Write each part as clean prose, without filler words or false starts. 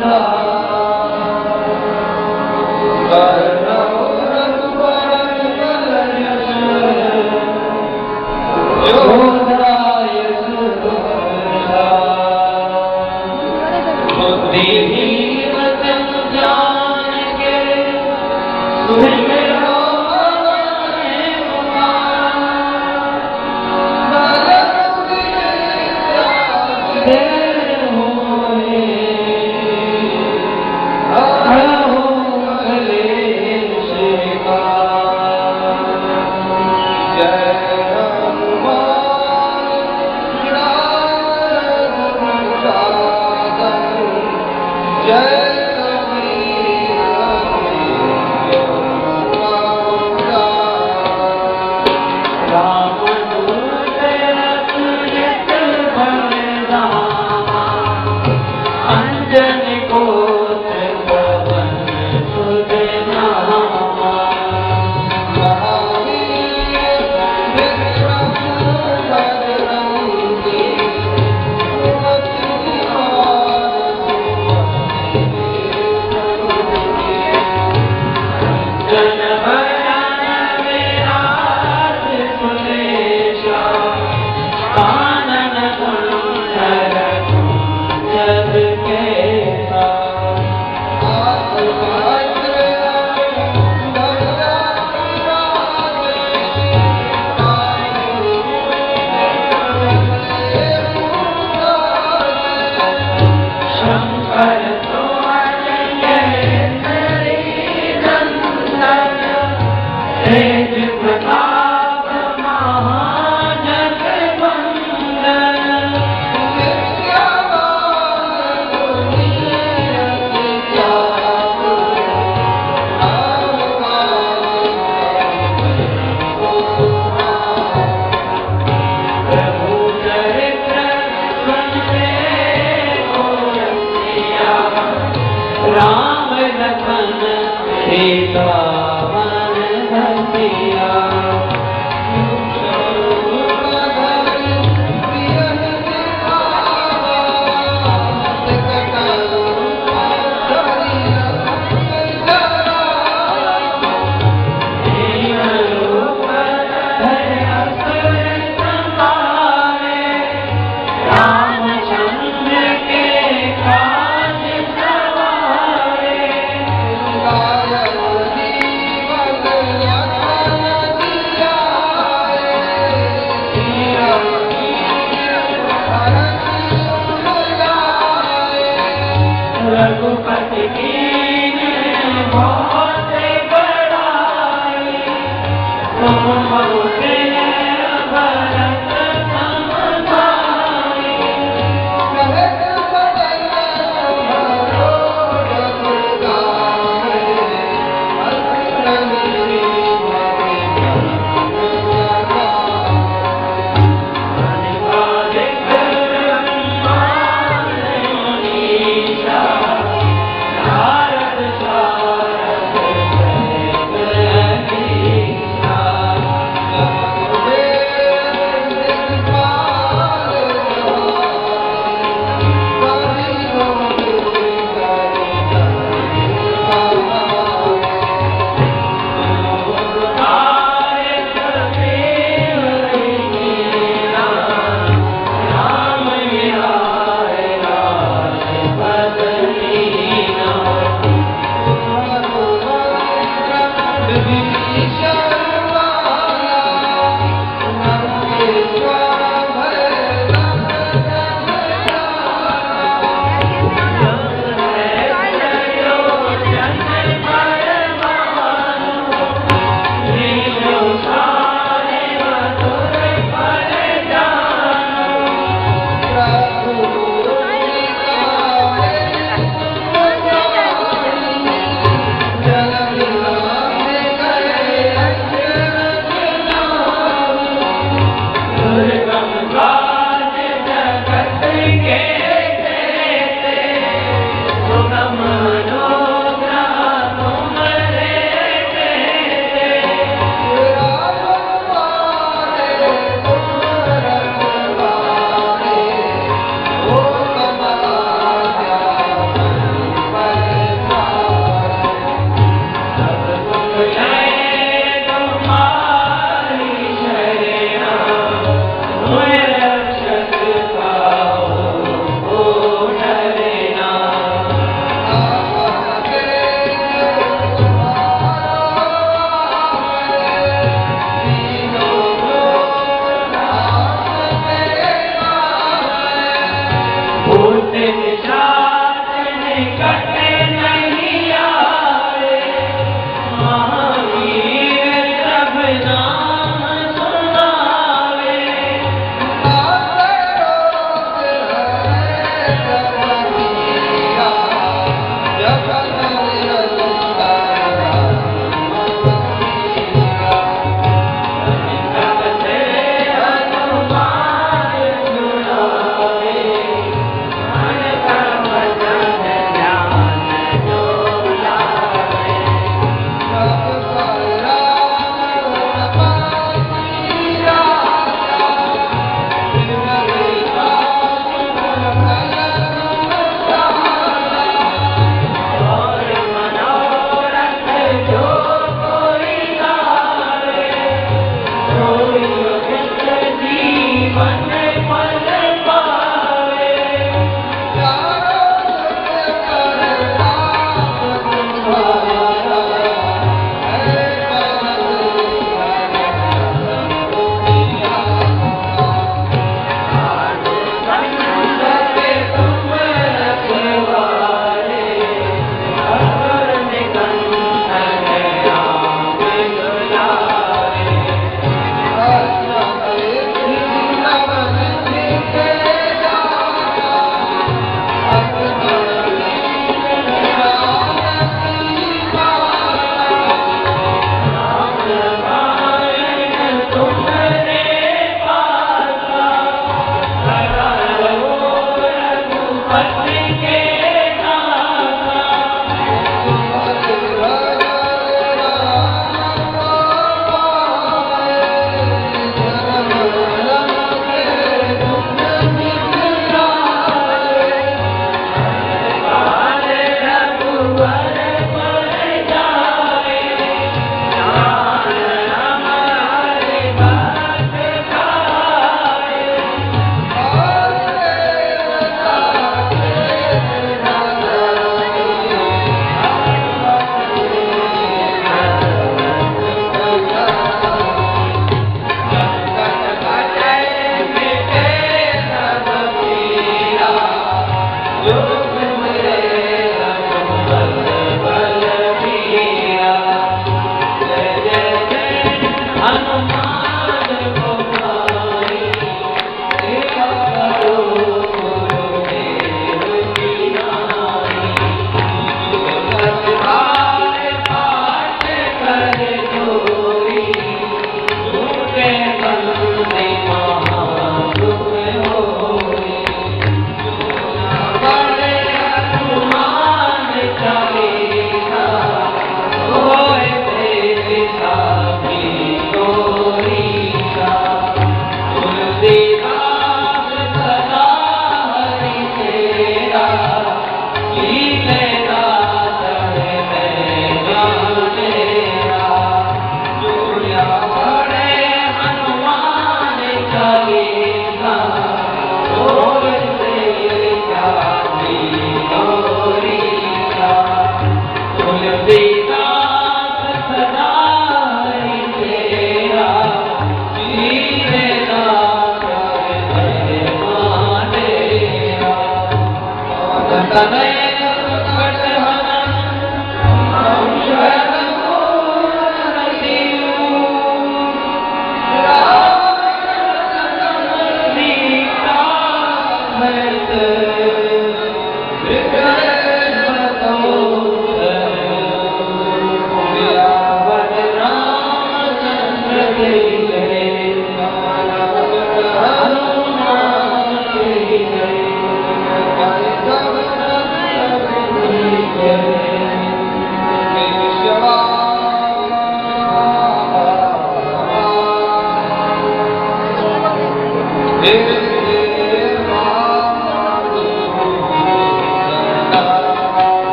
Yeah.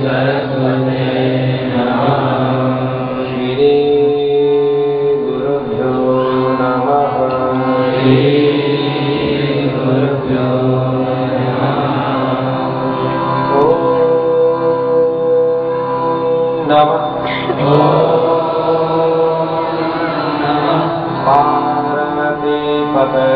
सरस्वते नमः। श्री गुरुभ्यो नमः। श्री गुरुभ्यो नमः। पार्वती पते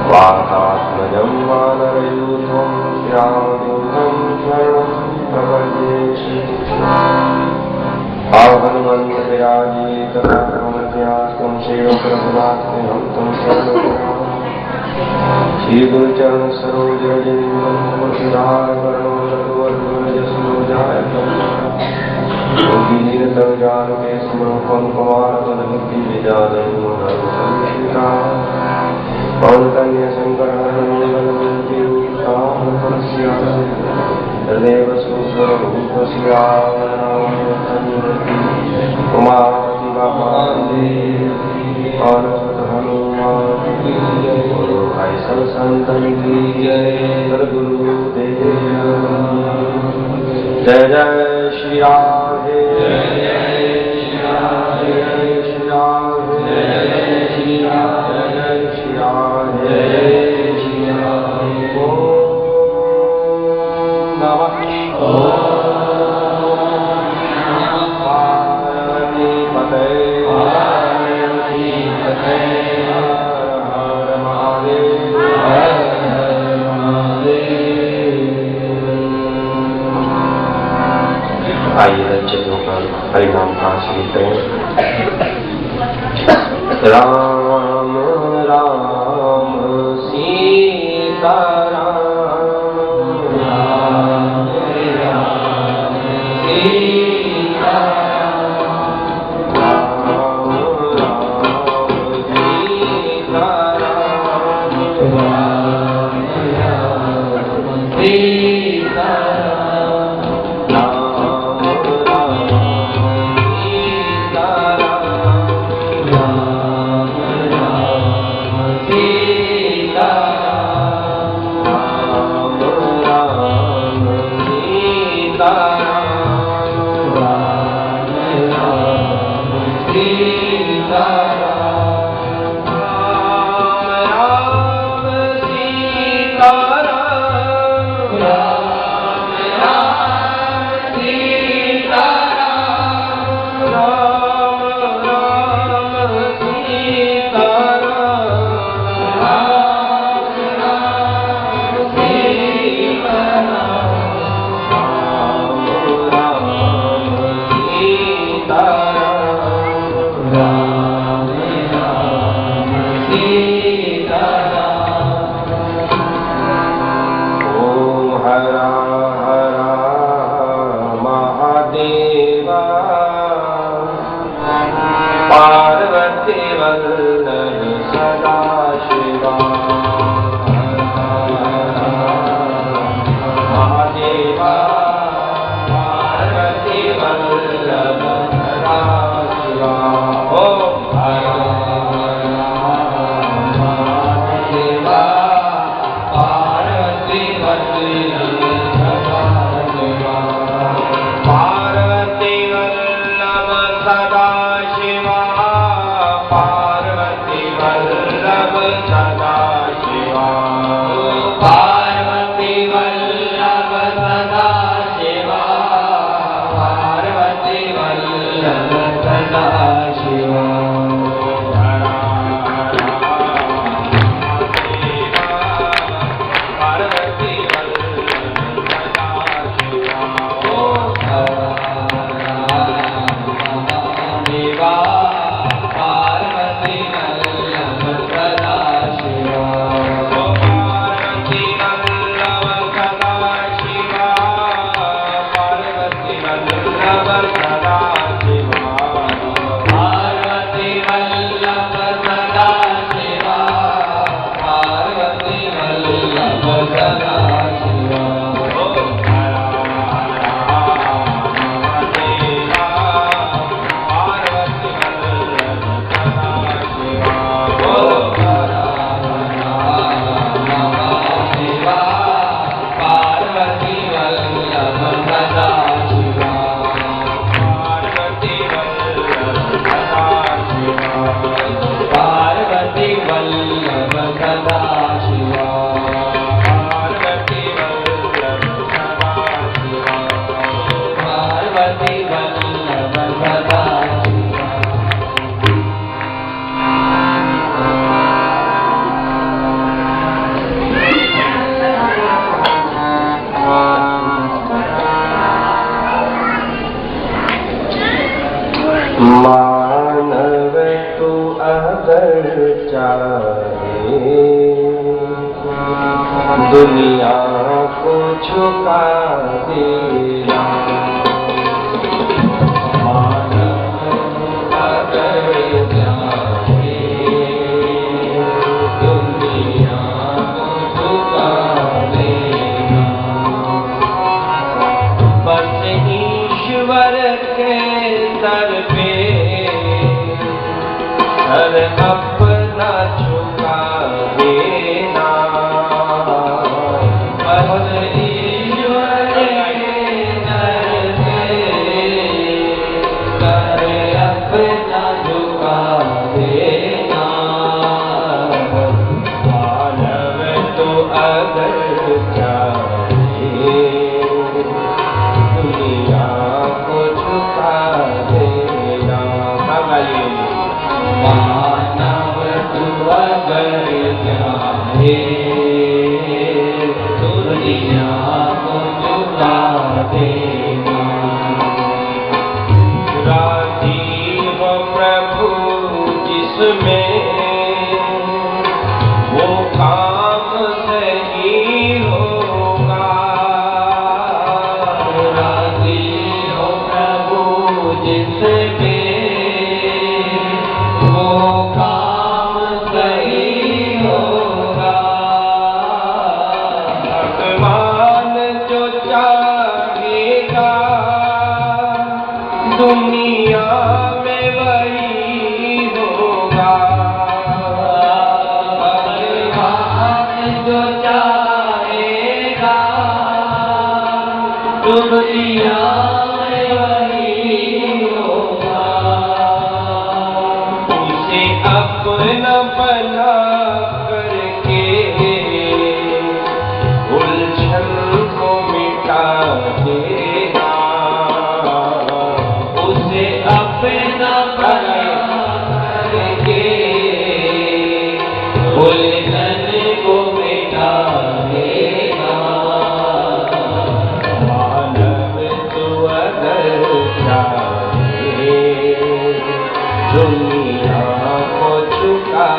वातात्मजं वानरयूथं श्यामदूतं शरणं प्रपद्ये। आहन्मन्त्रयाजीत प्रमत्यास्तं सेवप्रभुनाथं तं शरणं श्रीगुरुचरण सरोज रजनीवन्मोदारवर्णोजाय जानके समरूपं कुमारतनमुक्ति विजातं कौन्कन्या शङ्करहरणमङ्गलमूर्तिरूपाहृदय हृदेव सुस्वरूपस्य उमापति महादेव गुरु भाई सब संतन की जय। गुरुदेव जय जय श्री राधे जय श्री राधे जय श्री राधे जय श्री राधे जय श्री राधे जय श्री राधे। ओम नमः पार्वती पते आइए रचित होकर हरिनाम का आश्रय करें। राम राम सीता राम राम राम सीता राम राम सीता राम राम सीता दुनिया को झुका देना। मानव अगर जाए दुनिया को झुका देना। बस ईश्वर के दर पे सर अपना झुका देना। बस ईश्वर के दर पे सर अपना झुका देना। मानव तो अगर चाहे दुनिया को झुका देना। मानव तू अगर चाहे दुनिया को झुका देना। राजी हो प्रभु जिसमें वो काम सही होगा। राजी हो प्रभु जिसमें वो काम सही होगा। भगवान जो चाहेगा दुनिया में वही होगा। भगवान जो चाहेगा दुनिया में वही होगा। उसे अपना बना करके उलझन को मिटा देना। उसे अपना बना करके उलझन को मिटा देना। मानव तो अगर चाहे दुनिया को झुका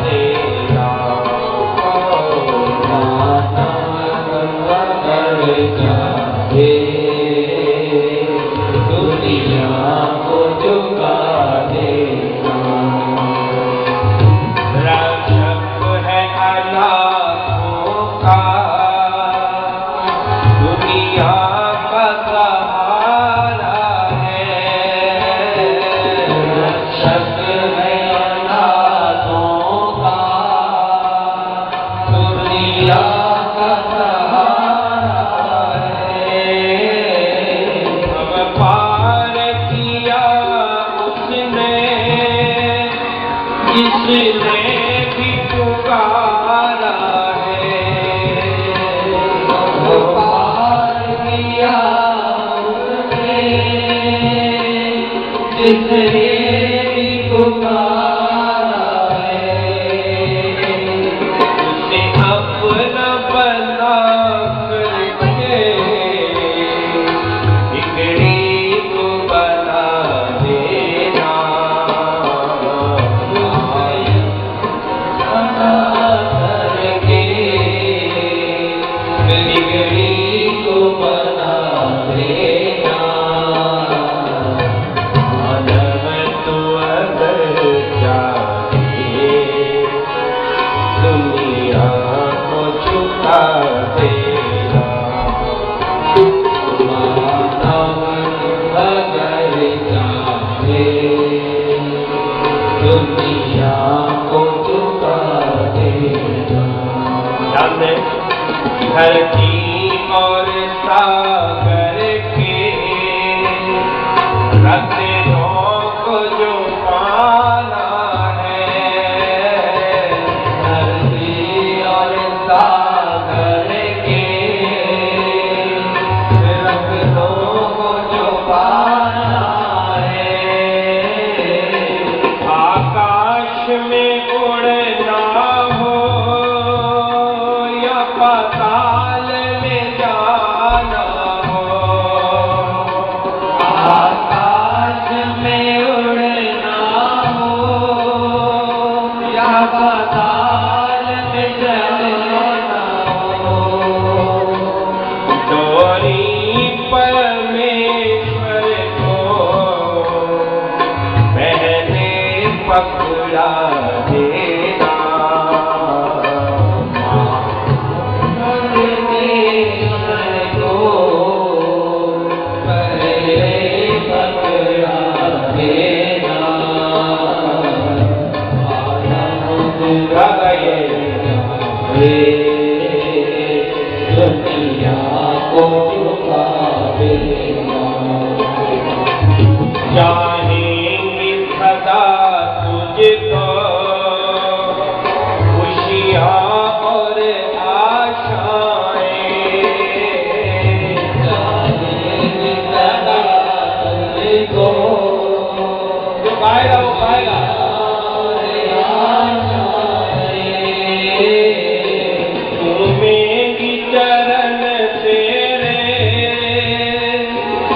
देना। मानव अगर चाहे दुनिया को झुका देना। रक्षक है अनाथों का दुनिया का सहारा है। रक्षक है अनाथों का दुनिया का सहारा है। अब पार किया उसने जिसने भी पुकारा है। अब पार किया उसने जिसने भी पुकारा है। उसे अपना बना करके बिगड़ी को बना देना। बना करके बिगड़ी को बना देना। मानव तो अगर चाहे दुनिया को झुका देना। मानव अगर चाहे दुनिया को झुका देना। जानते धरती और सागर के रत्नों को जो पाना है। धरती और सागर के रत्नों को जो पाना है। आकाश में उड़ना हो या पाताल में जाना हो।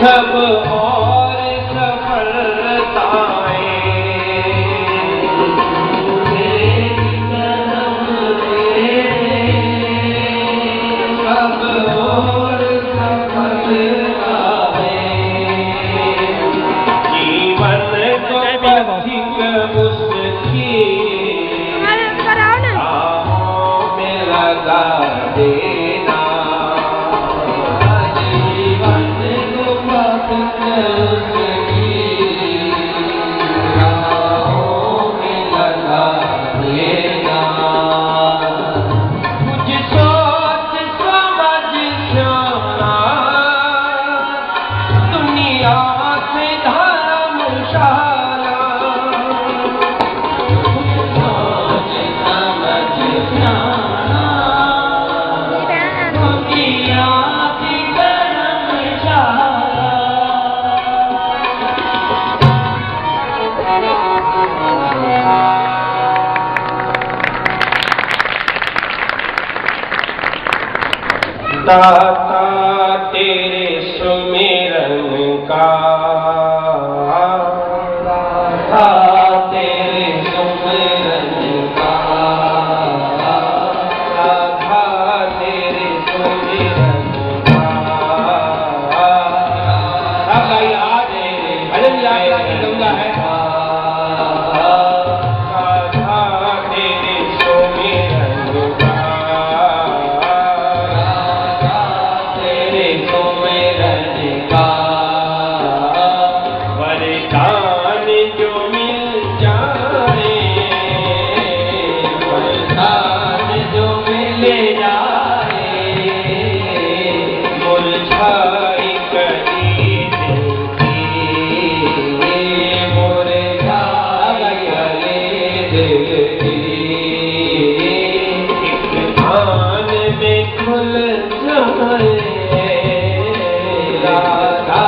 सब और सफलताएं सब और सफलताएं जीवन को पथिक उसकी राहों में लगा देना दाता तेरे सुमिरन का दाता तेरे सुमिरन का राधा तेरे सुमिरन का राधा याद है भजन याद की गंगा है राधा तेरे सुमिरन का वरदान जो मिल जाए वरदान जो मिल जाए मुरझाई कली मुरझाई दिल की एक ध्यान में खुल जाए राधा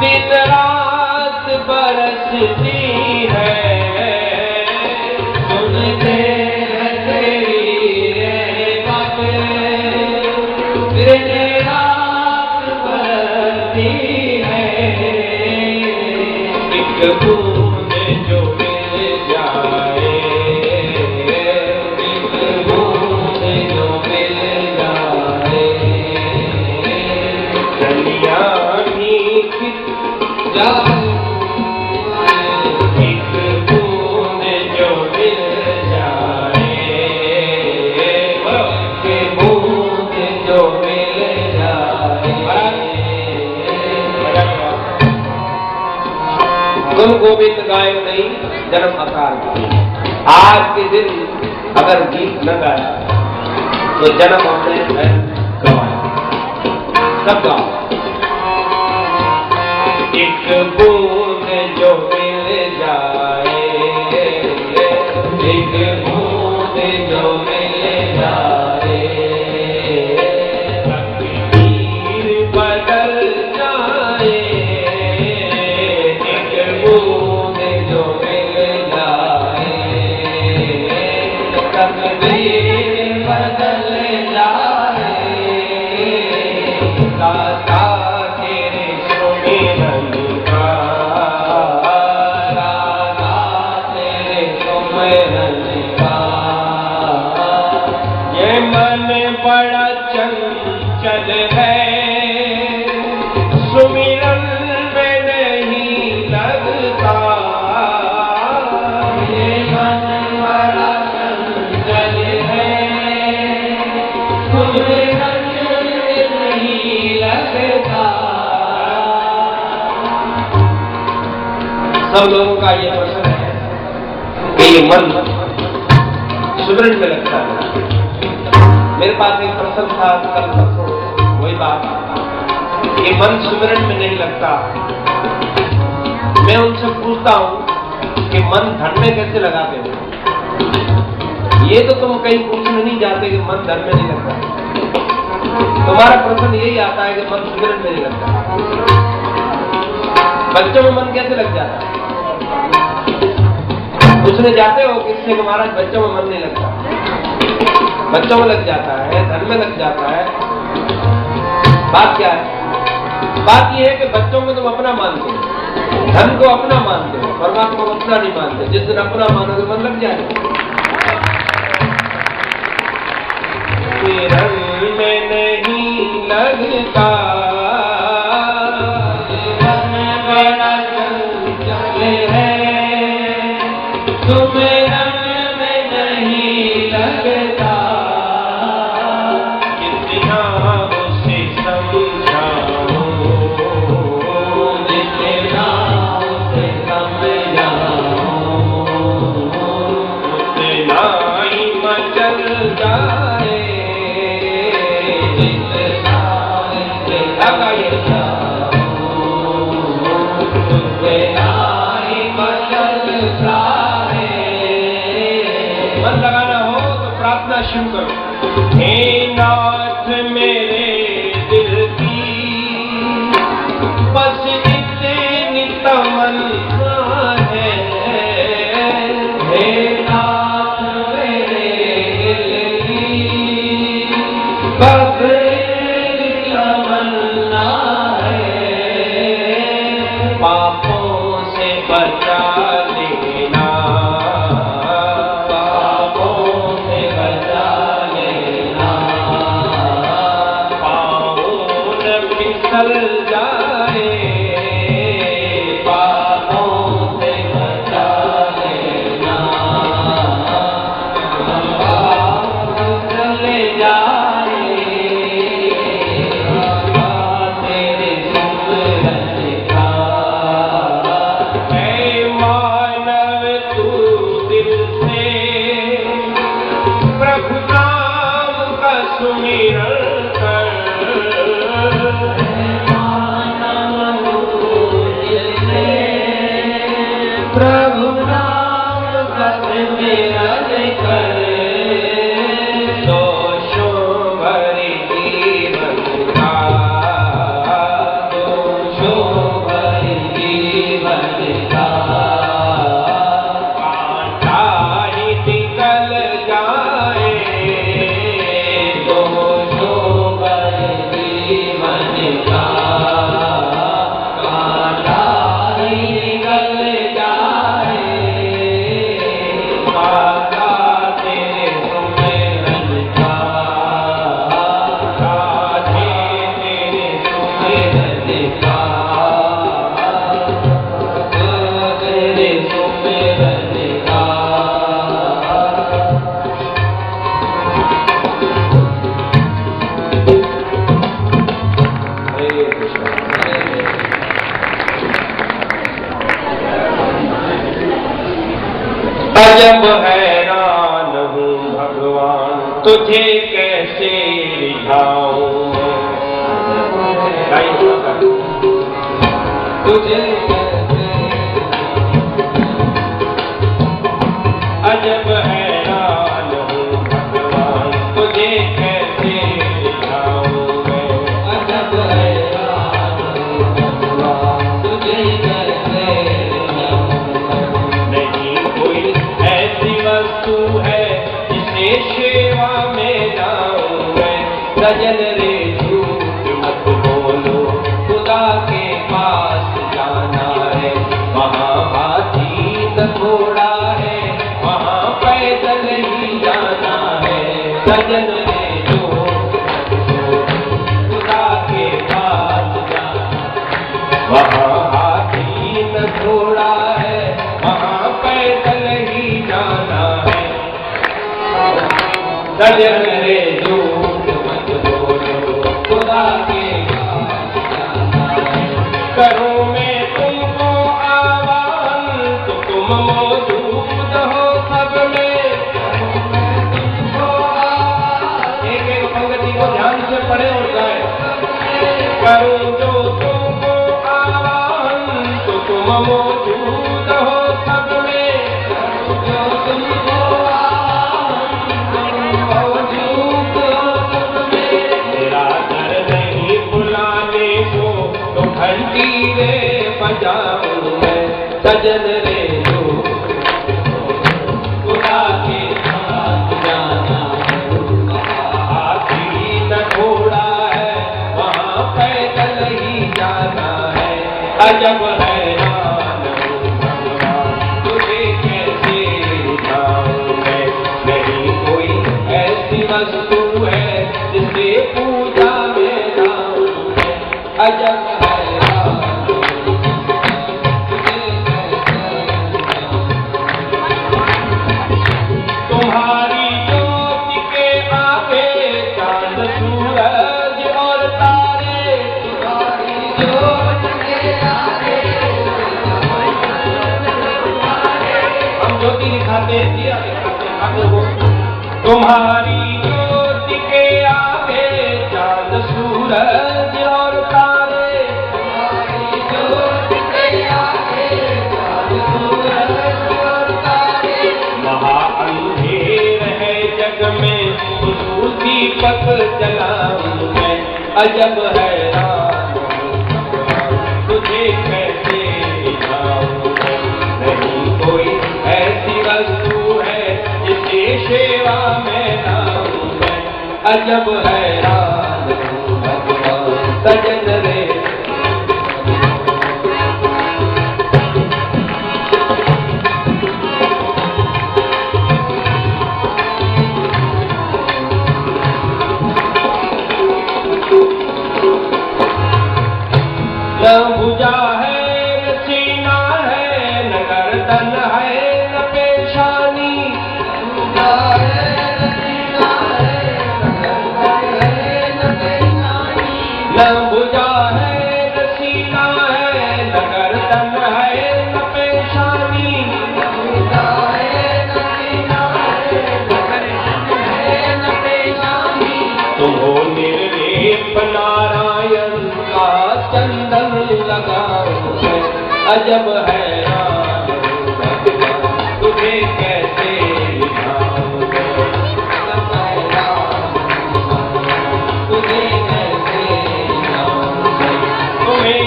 दिन रात बरसती है सुनते हैं तेरी रहमत दिन रात बरसती है एक बूंद जो मिल जाए एक बूंद जो मिल जाए दुनिया भी एक बूंद जो मिल जाए एक बूंद जो मिल जाए गुरु गोविंद गायो नहीं जन्म आकार आज के दिन अगर गीत न गाया तो जन्म हमने गवाया सब गाओ एक बूंद जो मिल जाए एक बूंद जो मिल जाए तकदीर बदल जाए एक बूंद जो मिल जाए तकदीर बदल जाए दाता तेरे सुमिरन मन बड़ा चंचल है, सुमिरन में नहीं लगता। ये मन बड़ा चंचल है, सुमिरन में नहीं लगता। सब लोगों का ये प्रश्न है कि ये मन सुमिरन में लगता है। मेरे पास एक प्रश्न था कल परसों, वही बात, ये मन सुमिरन में नहीं लगता। मैं उनसे पूछता हूं कि मन धन में कैसे लगाते हो? ये तो तुम कहीं पूछने नहीं जाते कि मन धन में नहीं लगता। तुम्हारा प्रश्न यही आता है कि मन सुमिरन में नहीं लगता। बच्चों में मन कैसे लग जाता है? पूछने जाते हो किससे कि महाराज बच्चों में मन नहीं लगता। बच्चों में लग जाता है, धन में लग जाता है। बात क्या है? बात यह है कि बच्चों को तुम अपना मानते हो, धन को अपना मानते हो, परमात्मा को अपना नहीं मानते। जिस दिन अपना मानोगे मन लग जाएगा। रंग में नहीं लगता, मन बड़ा चंचल है, सुमिरन में नहीं लगता। कितना उसे समझाओ, जितना उसे समझाओ, उतना ही मचल जाए। जितना उसे लगाए उतना ही मचल जाए। मन लगाना हो तो प्रार्थना शुरू करो। हे नाथ मेरे दिल की बस इतनी तमन्ना है। हे नाथ मेरे दिल की बस इतनी तमन्ना है। पापों से बचा लेना, चल जाए। पापों से बचा लेना, चले जाए। तेरे सुमिरन का है मानव तू दिल से प्रभु नाम का सुमिरन कर। प्रभु नाम का सुमिरन कर। दोषों भरे जीवन का, दोषों भरे जीवन का कांटा ही निकल जाए। दोषों भरे जीवन का कांटा ही निकल जाए। कांटा तेरे सुमिरन का, राधे तेरे सुमिरन का, तेरे सुमिरन का। हरे कृष्ण। अजब हैरान हूँ भगवान, तुझे कैसे रिझाऊं। तुझे अजब हैरान हूँ भगवान, तुझे कैसे रिझाऊं मैं। अजब हैरान हूँ भगवान, तुझे कैसे रिझाऊं। नहीं कोई ऐसी वस्तु है जिसे सेवा में लाऊं मैं। सजन रे झूठ मत बोलो, खुदा के पास जाना है। वहाँ हाथी न घोड़ा है, वहाँ पैदल ही जाना है। सजन रे झूठ सजन रे झूठ मत बोलो, खुदा के पास जाना है। करूं मैं तुमको आह्वान तो तुम मौजूद हो सब में। एक एक पंक्ति को ध्यान से पढ़े और गाए। करूं जो तुमको आह्वान तो तुम मौजूद हो सब में। जो तुमको आह्वान मौजूद हो सब में। मेरा दर नहीं बुलाने को तो घंटी रे बजाऊं मैं। सजन रे जो खुदा के पास जाना है। हाथी न घोड़ा है वहाँ पैदल ही जाना है। अजब हैरान हूँ भगवान तुझे कैसे दिखाऊं मैं। नहीं कोई ऐसी वस्तु है जिसे पूजा में लाऊं मैं। अजब हैरान तुम्हारी ज्योति के आगे चांद सूरज और तारे। तुम्हारी ज्योति के आगे हम ज्योति दिखाते दिया दिखाते वो। तुम्हारी ज्योति के आगे चांद सूरज और तारे। तुम्हारी ज्योति के आगे चांद सूरज और तारे। महा अंधेर है जग में हुजूर दीपक जलाऊं मैं। अजब हैरान तुझे कैसे दिखाऊं मैं। नहीं कोई ऐसी वस्तु है जिसे सेवा में लाऊं मैं। अजब हैरान भगवान सजन रे। न भुजा है न सीना है न गर्दन है न पेशानी। भुजा है न सीना है न गर्दन है न पेशानी। न भुजा है न सीना है न गर्दन है न पेशानी। भुजा है न सीना है न गर्दन है न पेशानी। तुम हो निर्लेप नारायण का चंदन लगाऊं मैं। अजब हैरान तुझे कैसे दिखाऊं मैं। अजब हैरान तुझे कैसे दिखाऊं मैं। तुम्हें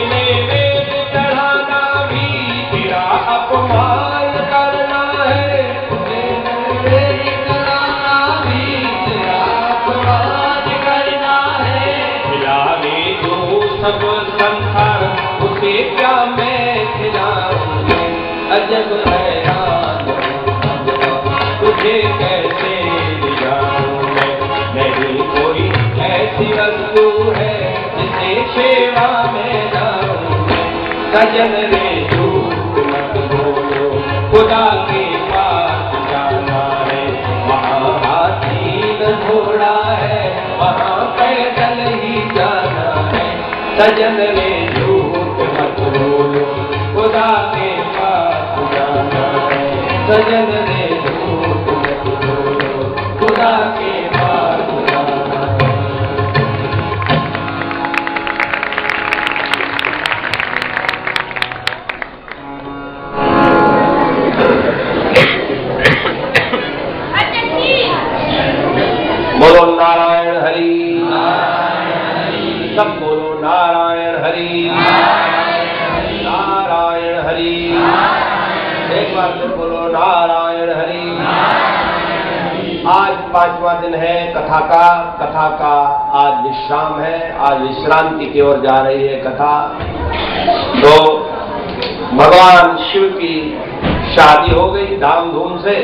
वेद चढ़ाना भी तेरा अपमान करना है। तुम्हें वेद चढ़ाना भी तेरा अपमान करना है। खिलावे जो सब संसार उसे क्या मैं खिलाऊं मैं। अजब हैरान तुझे कैसे दिखाऊं मैं। नहीं कोई ऐसी वस्तु है जिसे सेवा में लाऊं मैं। सजन रे झूठ मत बोलो, खुदा के पास जाना है। वहाँ हाथी न घोड़ा है वहाँ पैदल ही जाना है। सजन रे झूठ मत बोलो, खुदा के पास जाना है। सजन रे झूठ मत बोलो, खुदा के पास जाना है। बोलो नारायण हरि। सब बोलो नारायण हरि। नारायण हरि। एक बार फिर बोलो नारायण हरि। आज 5वां दिन है कथा का आज विश्राम है। आज विश्रांति की ओर जा रही है कथा। तो भगवान शिव की शादी हो गई धामधूम से।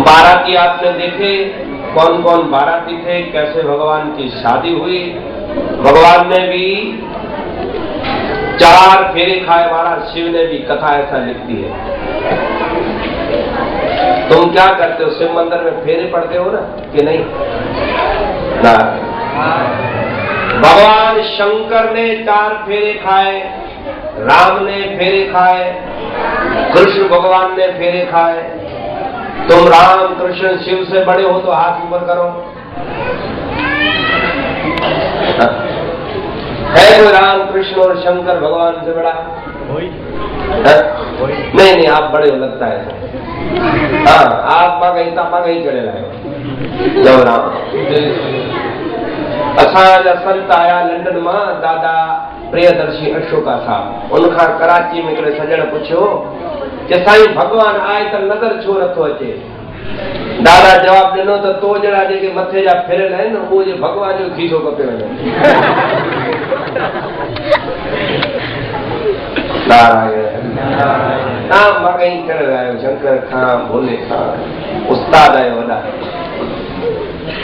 बाराती आपने देखे कौन कौन बाराती थे, कैसे भगवान की शादी हुई। भगवान ने भी 4 फेरे खाए वाला शिव ने भी कथा ऐसा लिखती है। तुम क्या करते हो? शिव मंदिर में फेरे पड़ते हो ना कि नहीं? ना। भगवान शंकर ने 4 फेरे खाए, राम ने फेरे खाए, कृष्ण भगवान ने फेरे खाए। तुम राम कृष्ण शिव से बड़े हो तो हाथ ऊपर करो। है कोई राम कृष्ण और शंकर भगवान से बड़ा? नहीं नहीं, आप बड़े हो लगता है। हाँ, आप मां गई चढ़े लाए जब राम असांजा संत आया लंडन मां, दादा प्रियदर्शी अशोका साहब। उनखां कराची में हिकिड़े सजण पुछियो कि साईं भगवान आए त नज़र छो नथो अचे? दादा जवाब ॾिनो त तो जहिड़ा जेके मथे जा फिरियल आहिनि उहो जे भगवान जो खीसो खपे वञे। नारायण नाम मगई चढ़ियल आहियो, शंकर खां भोले खां उस्ताद आहियो वॾा।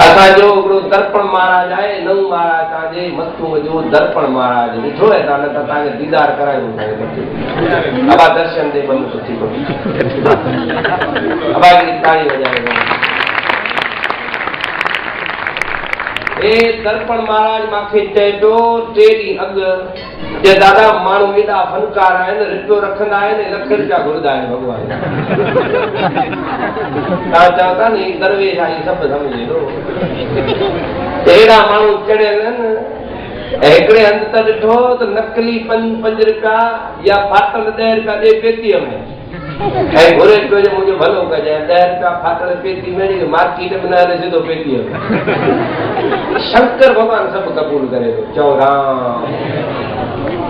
असांजो हिकिड़ो दर्पण महाराज आहे, नऊ महाराज तव्हांजे मस्तूम जो दर्पण महाराज ॾिठो आहे तव्हां? न त तव्हांखे दीदार करायो। अबा दर्शन दे बंद सुठी अबा की ताड़ी वजाए। ए दर्पण महाराज मूंखे चए पियो 3 ॾींहं अॻु जे दादा माण्हू एॾा फनकार आहिनि, रिपियो रखंदा आहिनि, लख रुपया घुरंदा आहिनि भॻवान। तव्हां चओ था न दरवेश आहे, सभु सम्झे थो। अहिड़ा माण्हू चढ़ियल आहिनि। ऐं हिकिड़े हंधि त ॾिठो त नकली 5 रुपया या फाटल 10 रुपया ॾे पेतीअ में, ऐं घुरे पियो जो मुंहिंजो भलो कजांइ। 10 रुपया फाटल पेती में, मार्केट में न हले सिधो पेतीअ में। शंकर भॻवान सभु क़बूल करे थो। चओ राम।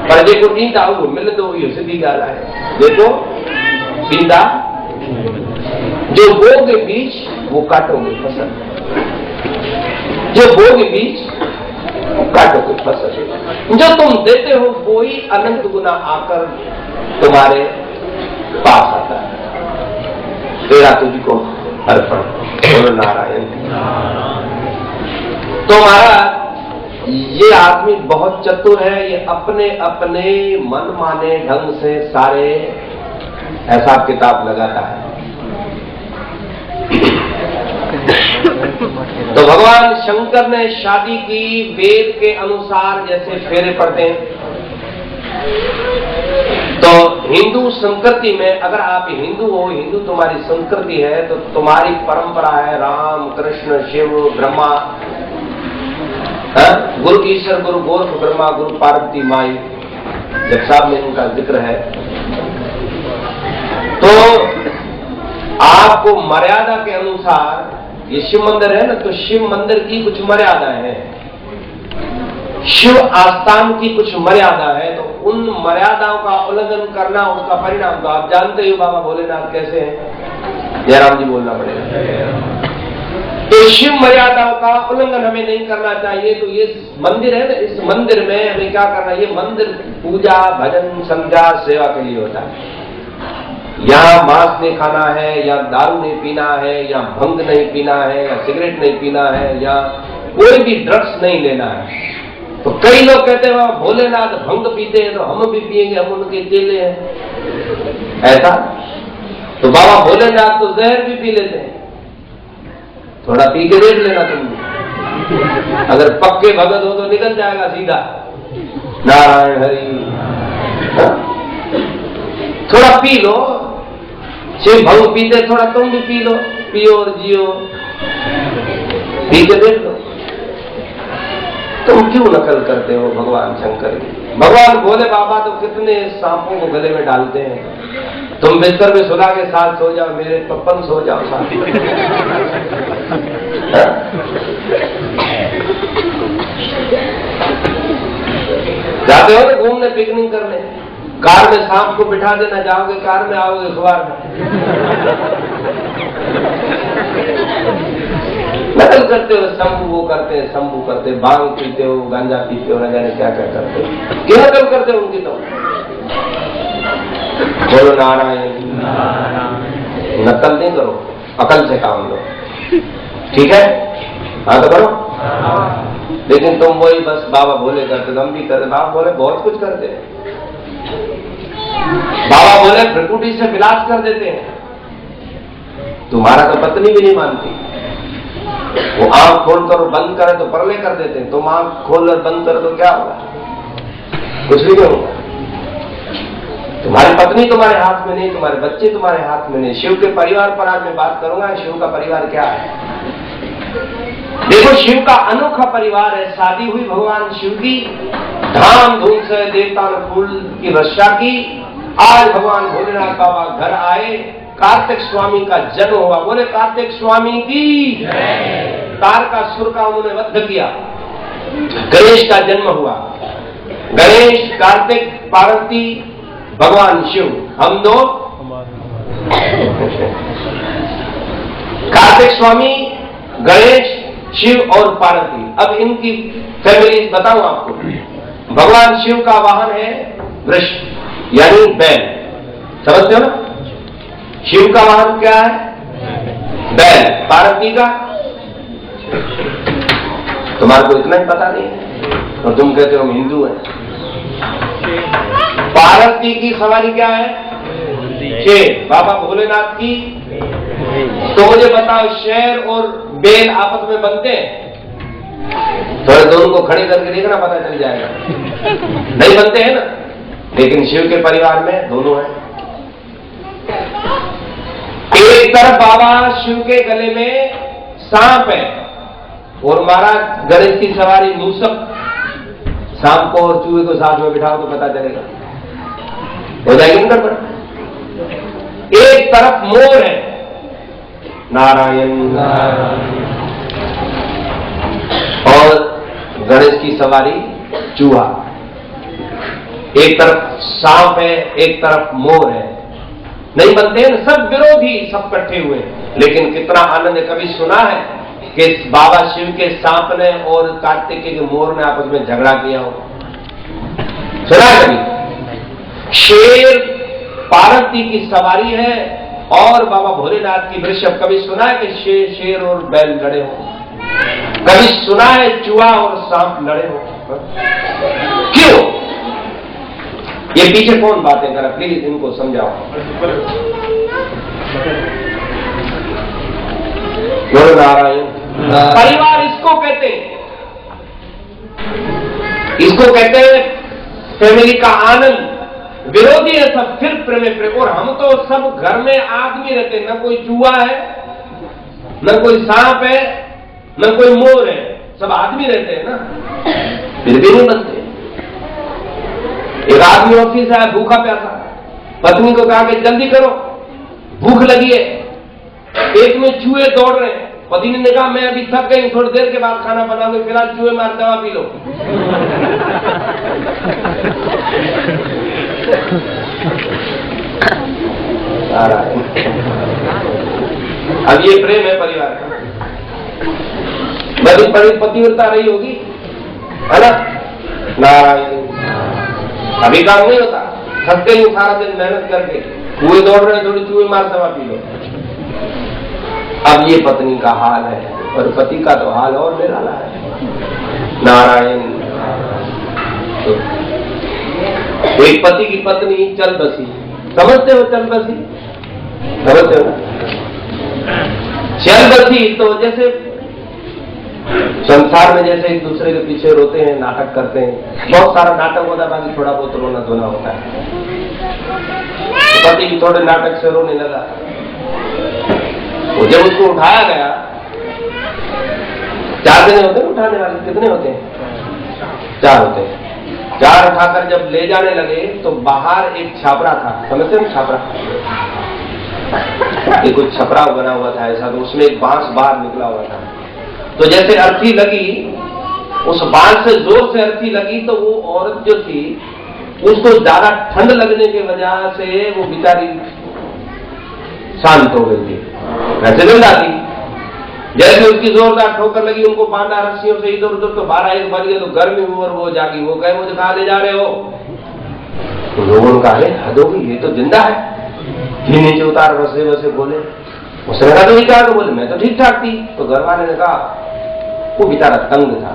पर जेको ॾींदा उहो मिलंदो, इहो सिधी ॻाल्हि आहे। जेको ॾींदा, जो बोगे बीज वो काटोगे फसल, जो बोगे बीज वो काटोगे फसल। जो तुम देते हो वो ही अनंत गुना आकर तुम्हारे पास आता है। तेरा तुझको अर्पण। बोलो नारायण। तो महाराज ये आदमी बहुत चतुर है, ये अपने अपने मन माने ढंग से सारे हिसाब किताब लगाता है। तो भगवान शंकर ने शादी की वेद के अनुसार, जैसे फेरे पड़ते हैं। तो हिंदू संस्कृति में अगर आप हिंदू हो, हिंदू तुम्हारी संस्कृति है, तो तुम्हारी परंपरा है राम कृष्ण शिव ब्रह्मा, गुरु ईश्वर, गुरु गोरख ब्रह्मा, गुरु पार्वती माई, जब साहब में उनका जिक्र है। तो आपको मर्यादा के अनुसार, ये शिव मंदिर है ना, तो शिव मंदिर की कुछ मर्यादाएं हैं, शिव आस्थान की कुछ मर्यादा है। तो उन मर्यादाओं का उल्लंघन करना, उसका परिणाम तो आप जानते ही हो। बाबा भोलेनाथ कैसे हैं, जयराम जी बोलना पड़ेगा। तो शिव मर्यादाओं का उल्लंघन हमें नहीं करना चाहिए। तो ये मंदिर है ना, इस मंदिर में हमें क्या करना है? ये मंदिर पूजा भजन संध्या सेवा के लिए होता है। यहाँ मांस नहीं खाना है, या दारू नहीं पीना है, या भंग नहीं पीना है, या सिगरेट नहीं पीना है, या कोई भी ड्रग्स नहीं लेना है। तो कई लोग कहते हैं भोलेनाथ भंग पीते हैं तो हम भी पिएंगे, हम उनके चेले हैं, ऐसा? तो बाबा भोलेनाथ तो जहर भी पी लेते हैं। थोड़ा पी के देख लेना तुम, अगर पक्के भगत हो तो निकल जाएगा सीधा। नारायण हरि। थोड़ा पी लो, शिव भंग पीते, थोड़ा तुम भी पी लो, पियो और जियो, पी के देख लो। तुम क्यों नकल करते हो भगवान शंकर की? भगवान भोले बाबा तो कितने सांपों को गले में डालते हैं। तुम बिस्तर में सुला के साथ सो जाओ, मेरे पप्पन सो जाओ साथ। जाते हो ना घूमने, पिकनिक करने, कार में सांप को बिठा देना, जाओगे कार में, आओगे अखबार में। नकल करते हो, शंभू वो करते हैं, शंभू करते, भांग पीते हो, गांजा पीते हो, न जाने क्या क्या करते हो। क्यों नकल करते हो उनकी? तो बोलो नारायण। नकल नहीं करो, अकल से काम लो, ठीक है? हाँ तो करो। लेकिन तुम वही बस बाबा भोले करते, हम भी करते। बाबा भोले बहुत कुछ करते हैं। बाबा भोले प्रकृति से विलास कर देते हैं। तुम्हारा तो पत्नी भी नहीं मानती। वो आंख खोलकर और बंद करे तो परले कर देते हैं, तुम आंख खोल और बंद करो तो क्या होगा? कुछ भी नहीं होगा। तुम्हारी पत्नी तुम्हारे हाथ में नहीं, तुम्हारे बच्चे तुम्हारे हाथ में नहीं। शिव के परिवार पर आज मैं बात करूंगा। शिव का परिवार क्या है? देखो, शिव का अनोखा परिवार है। शादी हुई भगवान शिव की, धामधूम से देवता ने फूल की वर्षा की। आज भगवान भोलेनाथ बाबा घर आए, कार्तिक स्वामी का जन्म हुआ। बोले कार्तिक स्वामी की जय। तारकासुर का उन्होंने वध किया। गणेश का जन्म हुआ। गणेश, कार्तिक, पार्वती, भगवान शिव, हम दो। कार्तिक स्वामी, गणेश, शिव और पार्वती। अब इनकी फैमिली बताऊं आपको। भगवान शिव का वाहन है वृष, यानी बैल। समझते हो ना? शिव का वाहन क्या है? बैल। पार्वती का? तुम्हारे को इतना ही पता नहीं है और तुम कहते हो हम हिंदू हैं। पार्वती की सवारी क्या है? शेर। बाबा भोलेनाथ की? तो मुझे बताओ, शेर और बैल आपस में बनते हैं? थोड़े दोनों को खड़े करके देखना, पता चल जाएगा। नहीं बनते हैं ना। लेकिन शिव के परिवार में दोनों हैं। एक तरफ बाबा शिव के गले में सांप है और महाराज गणेश की सवारी मूसक। सांप को और चूहे को साथ में बिठाओ तो पता चलेगा, हो जाएगी ना गड़बड़। एक तरफ मोर है, नारायण, और गणेश की सवारी चूहा। एक तरफ सांप है, एक तरफ मोर है। नहीं बनते हैं, सब विरोधी, सब इकट्ठे हुए। लेकिन कितना आनंद है। कभी सुना है कि बाबा शिव के सांप ने और कार्तिक के मोर ने आपस में झगड़ा किया हो? सुना कभी? शेर पार्वती की सवारी है और बाबा भोलेनाथ की वृषभ। कभी सुना है कि शेर और बैल लड़े हो? कभी सुना है चूहा और सांप लड़े हो? क्यों? ये पीछे कौन बातें कर? प्लीज इनको समझाओ। नारायण। परिवार इसको कहते हैं, इसको कहते हैं फैमिली का आनंद। विरोधी है सब, फिर प्रेम। और हम तो सब घर में आदमी रहते हैं, न कोई चूहा है, न कोई सांप है, न कोई मोर है, सब आदमी रहते हैं ना, फिर भी नहीं बनते। एक आदमी ऑफिस आया भूखा प्यासा, पत्नी को कहा कि जल्दी करो भूख लगी है। एक में चूहे दौड़ रहे हैं। पत्नी ने कहा मैं अभी थक गई, थोड़ी देर के बाद खाना बनाऊंगी, फिलहाल चूहे मार दवा पी लो। अब ये प्रेम है परिवार का। बड़ी पतिव्रता रही होगी, है ना? नारायण। अभी काम नहीं होता, थक गई सारा दिन मेहनत करके, चूहे दौड़ रहे हैं, थोड़ी चूहे मार दवा पी लो। अब ये पत्नी का हाल है और पति का तो हाल और निराला है। नारायण। एक पति की पत्नी चल बसी। समझते हो चल बसी? समझते हो ना? चल बसी तो जैसे संसार में जैसे एक दूसरे के पीछे रोते हैं, नाटक करते हैं, बहुत सारा नाटक होता है, बाकी थोड़ा बहुत रोना धोना होता है। तो पति भी थोड़े नाटक से रोने लगा। वो जब उसको उठाया गया, 4 जने होते हैं उठाने वाले, कितने होते हैं? 4 होते हैं। 4 उठाकर जब ले जाने लगे तो बाहर एक छापरा था। समझते हैं छापरा? एक कुछ छपरा बना हुआ था ऐसा, तो उसमें एक बांस बाहर निकला हुआ था। तो जैसे अर्थी लगी, उस बांस से जोर से अर्थी लगी, तो वो औरत जो थी उसको ज्यादा ठंड लगने की वजह से वो बेचारी शांत हो गई थी, वैसे मिल जाती। जैसे उसकी जोरदार ठोकर लगी, उनको बांधा रस्सियों से इधर उधर, तो 12-1 बज गए, तो गर्मी हुई और वो जागी। वो गए, मुझे कहा ले जा रहे हो? तो लोगों ने कहा हद होगी, ये तो जिंदा है। फिर नीचे उतार, वैसे वैसे बोले। उसने कहा तो क्या? बोले मैं तो ठीक ठाक थी। तो घर वाले ने कहा वो बेचारा तंग था,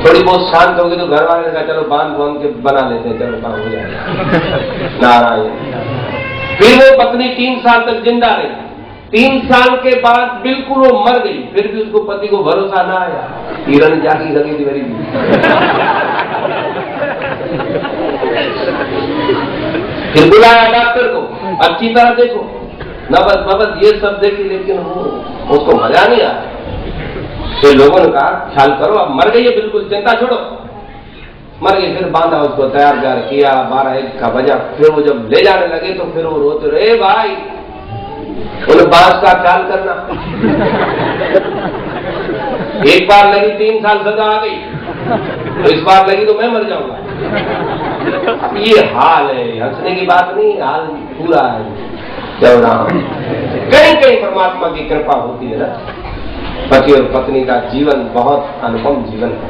थोड़ी बहुत शांत होगी। तो घर वाले ने कहा चलो बांध के बना लेते हैं, चलो काम हो जाएगा। नारायण। फिर वो पत्नी 3 साल तक जिंदा रही। 3 साल के बाद बिल्कुल वो मर गई, फिर भी उसको पति को भरोसा ना आया। हिरण जागी लगी थी मेरी। फिर बुलाया डॉक्टर को, अच्छी तरह देखो, नबज ये सब देखी, लेकिन वो उसको मजा नहीं आया। फिर लोगों ने कहा ख्याल करो, अब मर गई है, बिल्कुल चिंता छोड़ो। मर गई, फिर बांधा, उसको तैयार किया, 12-1 का बजा। फिर वो जब ले जाने लगे तो फिर वो रोते रहे, भाई उन्हें बांस का ख्याल करना। एक बार लगी 3 साल सजा आ गई, तो इस बार लगी तो मैं मर जाऊंगा। अब ये हाल है, हंसने की बात नहीं, हाल पूरा है। जब राम कहीं कहीं परमात्मा की कृपा होती है ना, पति और पत्नी का जीवन बहुत अनुपम जीवन है।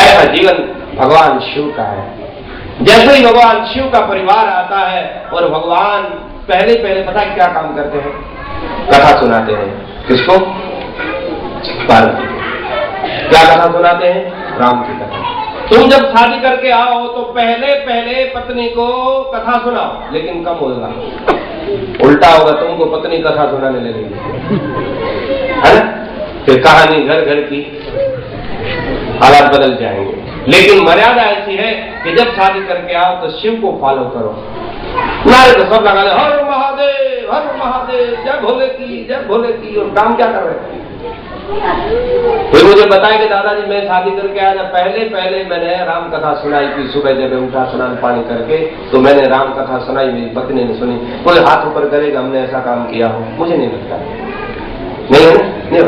ऐसा जीवन भगवान शिव का है। जैसे ही भगवान शिव का परिवार आता है और भगवान पहले पता है क्या काम करते हैं? कथा सुनाते हैं। किसको? पार्वती। क्या कथा सुनाते हैं? राम की कथा। तुम जब शादी करके आओ तो पहले पत्नी को कथा सुनाओ, लेकिन कम होगा, उल्टा होगा, तुमको पत्नी कथा सुनाने लगेगी, है ना? फिर कहानी घर घर की हालात बदल जाएंगे। लेकिन मर्यादा ऐसी है कि जब शादी करके आओ तो शिव को फॉलो करो। नारे तो सब लगा दे, हर महादेव, जय भोले की, और काम क्या कर रहे थे? फिर मुझे बताया कि दादाजी मैं शादी करके आया, पहले मैंने राम कथा सुनाई थी। सुबह जब मैं उठा स्नान पानी करके तो मैंने राम कथा सुनाई, मेरी पत्नी ने सुनी। कोई हाथ ऊपर करेगा हमने ऐसा काम किया हो? मुझे नहीं लगता, नहीं है नहीं।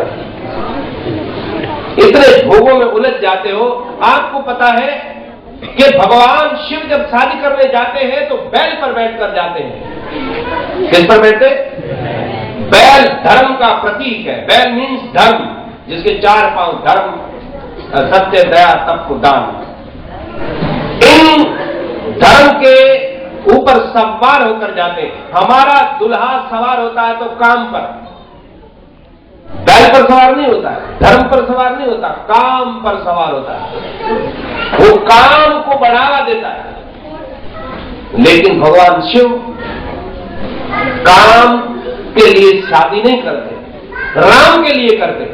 इतने भोगों में उलझ जाते हो। आपको पता है कि भगवान शिव जब शादी करने जाते हैं तो बैल पर बैठकर जाते हैं। किस पर बैठते? बैल धर्म का प्रतीक है। बैल मीन्स धर्म, जिसके 4 पांव, धर्म, सत्य, दया, तप, दान। इन धर्म के ऊपर सवार होकर जाते हैं। हमारा दुल्हा सवार होता है तो काम पर, बैल पर सवार नहीं होता है, धर्म पर सवार नहीं होता, काम पर सवार होता है। वो काम को बढ़ावा देता है। लेकिन भगवान शिव काम के लिए शादी नहीं करते, राम के लिए करते।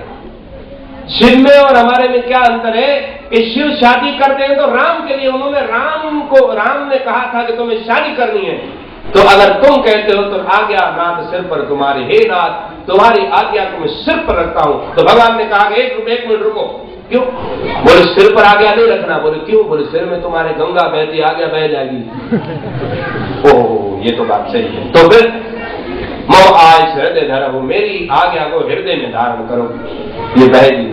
शिव में और हमारे में क्या अंतर है कि शिव शादी करते हैं तो राम के लिए। उन्होंने राम ने कहा था कि तुम्हें शादी करनी है, तो अगर तुम कहते हो तो आज्ञा नाथ सिर पर तुम्हारे, हे नाथ तुम्हारी आज्ञा को मैं सिर पर रखता हूं। तो भगवान ने कहा कि एक मिनट रुको। क्यों? बोले सिर पर आज्ञा नहीं रखना। बोले क्यों? बोले सिर में तुम्हारे गंगा बहती, आज्ञा बह जाएगी। ओह, ये तो बात सही है। तो फिर मोह आय हृदय धरो, मेरी आज्ञा को हृदय में धारण करो, ये बहेगी।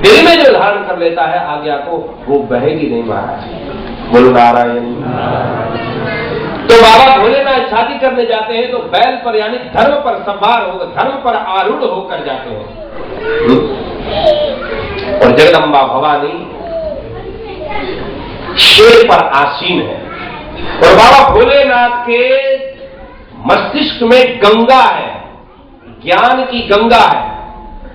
दिल में जो धारण कर लेता है आज्ञा को, वो बहेगी नहीं महाराज। बोलो नारायण। तो बाबा भोलेनाथ शादी करने जाते हैं तो बैल पर, यानी धर्म पर सवार होकर, धर्म पर आरूढ़ होकर जाते हैं। और जगदम्बा भवानी शेर पर आसीन है। और बाबा भोलेनाथ के मस्तिष्क में गंगा है, ज्ञान की गंगा है।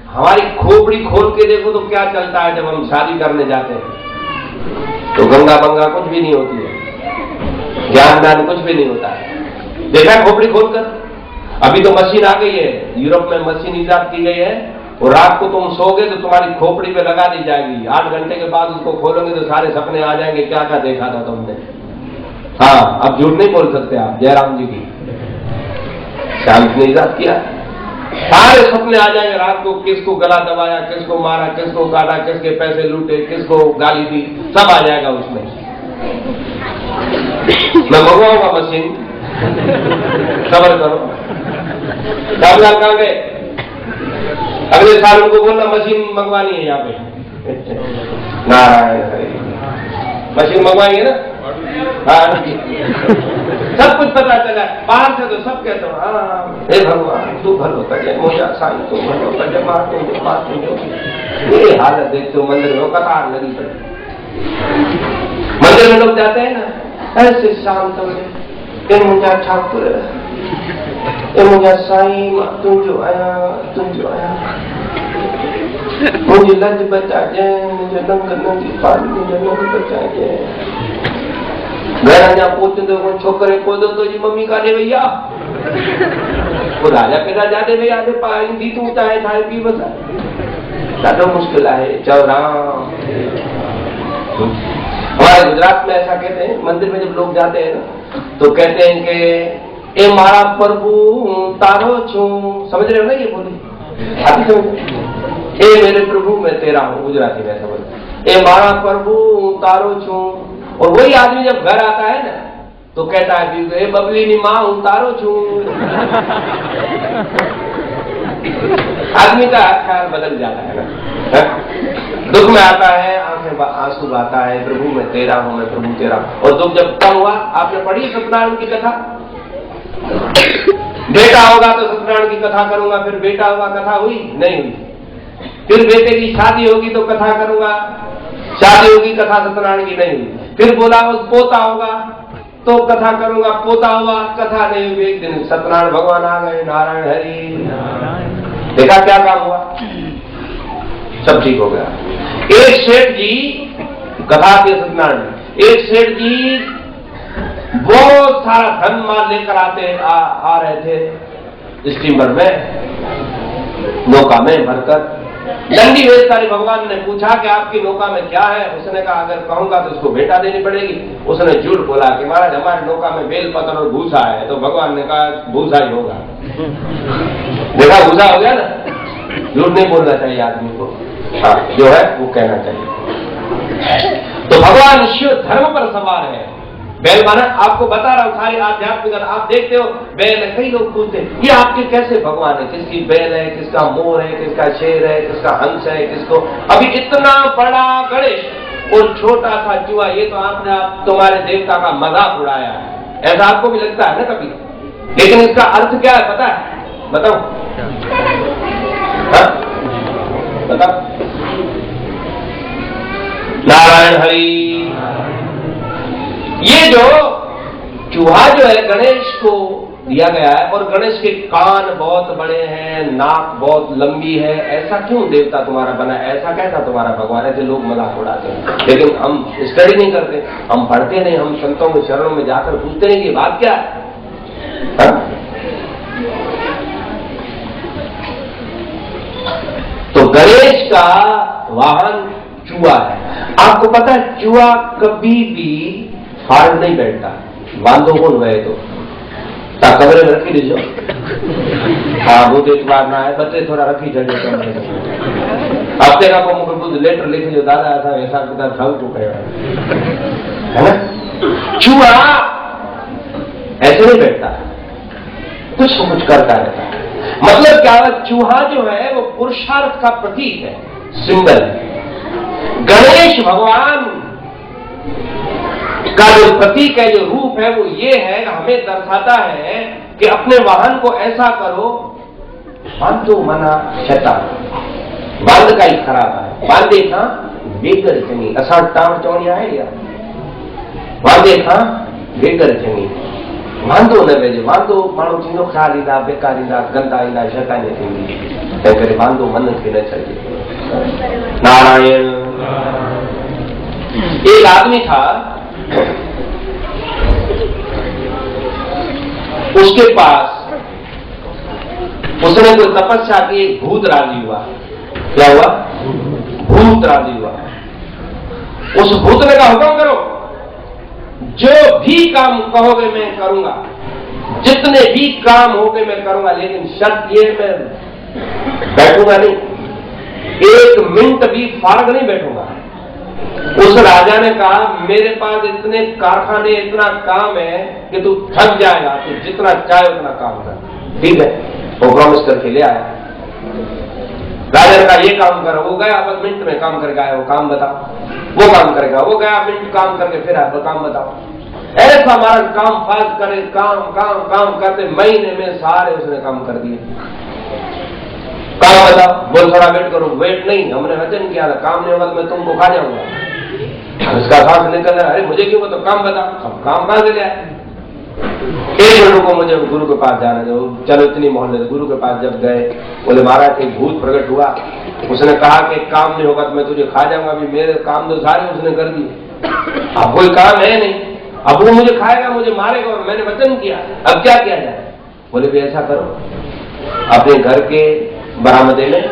हमारी खोपड़ी खोल के देखो तो क्या चलता है जब हम शादी करने जाते हैं, तो गंगा बंगा कुछ भी नहीं होती है, ज्ञान दान कुछ भी नहीं होता है। देखा खोपड़ी खोलकर? अभी तो मशीन आ गई है, यूरोप में मशीन इजाद की गई है, और रात को तुम सोगे तो तुम्हारी खोपड़ी पे लगा दी जाएगी। 8 घंटे के बाद उसको खोलोगे तो सारे सपने आ जाएंगे, क्या क्या देखा था तुमने। हाँ, अब झूठ नहीं बोल सकते आप। जयराम जी की श्याम ने इजाद किया, सारे सपने आ जाएंगे रात को। किसको गला दबाया, किसको मारा, किसको काटा, किसके पैसे लूटे, किसको गाली दी, सब आ जाएगा उसमें। मैं मंगवाऊंगा मशीन, सबर करो। रामलाल कहाँ गए? अगले साल उनको बोलना मशीन मंगवानी है यहाँ पे। नारायण हरे, मशीन मंगवाएंगे ना? हाँ, सब कुछ पता चला। बाहर से तो सब कहते हो हाँ हे भगवान तू भलो करे, मोजा साईं तू भलो करे, मार दो। ये हालत देखते हो मंदिर में, कतार लगी पड़ी। मंदिर में लोग जाते हैं ना ऐसे शांत हो, ये मुझा ठाकुर, ये मुझा साईं, तुम जो आया मुझे लंच बचा जाए, मुझे नंगी पानी, मुझे लंच बचा जाए। घर अञा पूछते तो छोकरे को दो तो जी मम्मी काॾे वई आहे। वो राजा पेदा जाते भाई आधे पानी दी तू चाहे थाए पी बस ॾाढो मुश्किल है। चओ राम। हमारे गुजरात में ऐसा कहते हैं, मंदिर में जब लोग जाते हैं ना तो कहते हैं कि ए मारा प्रभु तारो छू, समझ रहे हो ना ये बोली आप समझ, ए मेरे प्रभु मैं तेरा हूँ, गुजराती में ऐसा बोलते, ए मारा प्रभु तारो छू। और वही आदमी जब घर आता है ना तो कहता है ए बबली नी माँ उतारो छू। आदमी का ख्याल बदल जाता है ना, दुख में आता है आंखें आंसू आता है, प्रभु मैं तेरा हूं, मैं प्रभु तेरा हूं। और दुख जब कम हुआ, आपने पढ़ी सत्यनारायण की कथा, बेटा होगा तो सत्यनारायण की कथा करूंगा, फिर बेटा हुआ कथा हुई नहीं हुई, फिर बेटे की शादी होगी तो कथा करूंगा, शादी होगी कथा सत्यनारायण की नहीं हुई, फिर बोला पोता होगा तो कथा करूंगा, पोता हुआ कथा नहीं हुई। एक दिन सत्यनारायण भगवान आ गए, नारायण हरि, देखा क्या काम हुआ, सब ठीक हो गया। एक सेठ जी कथा के सत्यनारायण, एक सेठ जी बहुत सारा धन माल लेकर आ रहे थे स्टीमर में, नौका में भरकर। दंडी वेशधारी भगवान ने पूछा कि आपकी नौका में क्या है? उसने कहा अगर कहूंगा तो उसको बेटा देनी पड़ेगी। उसने झूठ बोला कि महाराज हमारी नौका में बेलपत्र और भूसा है। तो भगवान ने कहा भूसा ही होगा। देखा भूसा हो गया ना, झूठ नहीं बोलना चाहिए आदमी को, हाँ जो है वो कहना चाहिए। तो भगवान शिव धर्म पर सवार है। बैल माना आपको बता रहा हूं सारी आध्यात्मिक, आप देखते हो बैल है, कई लोग पूछते हैं ये आपके कैसे भगवान है, किसकी बैल है, किसका मोर है, किसका शेर है, किसका हंस है, किसको। अभी इतना बड़ा गणेश और छोटा सा चूहा, ये तो आपने तुम्हारे देवता का मजाक उड़ाया है, ऐसा आपको भी लगता है ना कभी। लेकिन इसका अर्थ क्या है पता है? बताओ बताओ। नारायण हरि। ये जो चूहा जो है गणेश को दिया गया है, और गणेश के कान बहुत बड़े हैं, नाक बहुत लंबी है, ऐसा क्यों देवता तुम्हारा बना, ऐसा कैसा तुम्हारा भगवान? ऐसे लोग मजाक उड़ाते हैं, लेकिन हम स्टडी नहीं करते, हम पढ़ते नहीं, हम संतों के शरणों में जाकर पूछते नहीं कि बात क्या है। तो गणेश का वाहन चूहा है। आपको पता है चूहा कभी भी फाड़ नहीं बैठता, बांधो कौन गए तो कमरे में रखी दीजिए। हाँ वो एक बार ना है बच्चे थोड़ा रखी चढ़े हफ्ते का को मुझे लेटर लिखे जो दादा था ऐसा पिता था चुका है ना। चूहा ऐसे नहीं बैठता, कुछ न कुछ करता रहता है। मतलब क्या है, चूहा जो है वो पुरुषार्थ का प्रतीक है, सिंबल है। गणेश भगवान का जो प्रतीक है, जो रूप है, वो ये है, हमें दर्शाता है कि अपने वाहन को ऐसा करो, बांधो मना शैतान, बांध का ही खराब है, बांधे था बेगर चंगी, असा टाण चौड़िया है या बांधे था बेगर चंगी, बांधो न भेजे, बांधो माण्हू थींदो ख्याल ईंदा, बेकार ईंदा, गंदा ईंदा, शैतानी थींदी, तंहिं करे बांधो मन खे न छॾिजे। नारायण। एक आदमी था, उसके पास उसने कोई तपस्या की, एक भूत राजी हुआ। क्या हुआ? भूत राजी हुआ। उस भूत ने कहा हुक्म करो, जो भी काम कहोगे मैं करूंगा, जितने भी काम होगे मैं करूंगा, लेकिन शर्त ये मैं बैठूंगा नहीं, एक मिनट भी फारग नहीं बैठूंगा। उस राजा ने कहा मेरे पास इतने कारखाने, इतना काम है कि तू थक जाएगा, तू जितना चाहे उतना काम कर। ठीक है, वो प्रॉमिस करके ले आया। राजा ने कहा ये काम करो, वो गया, बस मिनट में काम करके आया, वो काम बताओ। वो काम करेगा, वो गया, मिनट काम करके फिर आया, वो काम बताओ। ऐसा हमारा काम फास्ट करे, काम काम काम करते महीने में सारे उसने काम कर दिए। काम बताओ, बोल थोड़ा वेट करो, वेट नहीं, हमने वचन किया था काम नहीं होगा तो मैं तुमको खा जाऊंगा। उसका सांस निकल रहा है, अरे मुझे क्यों, तो काम बताओ। अब काम कहां से लिया? एक मिनट को मुझे गुरु के पास जाना दो। चलो इतनी मोहल्ले, गुरु के पास जब गए, बोले महाराज एक भूत प्रकट हुआ, उसने कहा कि काम नहीं होगा तो मैं तुझे खा जाऊंगा। अभी मेरे काम तो सारे उसने कर दिए, अब कोई काम है नहीं, अब वो मुझे खाएगा, मुझे मारेगा, और मैंने वचन किया, अब क्या किया जाए? बोले भी ऐसा करो, अपने घर के बरामदे में,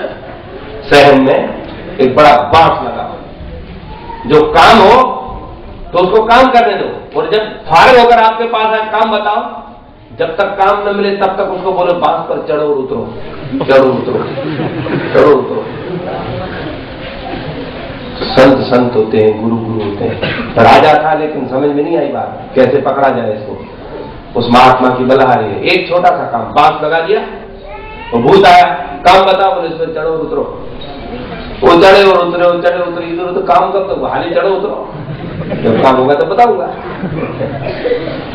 सहन में एक बड़ा बांस लगा, जो काम हो तो उसको काम करने दो, और जब फारिग होकर आपके पास आए काम बताओ, जब तक काम न मिले तब तक उसको बोलो बांस पर चढ़ो और उतरो, चढ़ो उतरो, चढ़ो उतरो। संत संत होते हैं, गुरु गुरु होते हैं। राजा था लेकिन समझ में नहीं आई बात, कैसे पकड़ा जाए इसको। उस महात्मा की बलहारी है, एक छोटा सा काम, बांस लगा दिया, वो भूत आया, काम बताओ, बोले इस पर चढ़ो और उतरो। वो चढ़े और उतरे, चढ़े उतरे, इधर उधर काम कब तक, हाली चढ़ो उतरो, जब काम होगा तो बताऊंगा।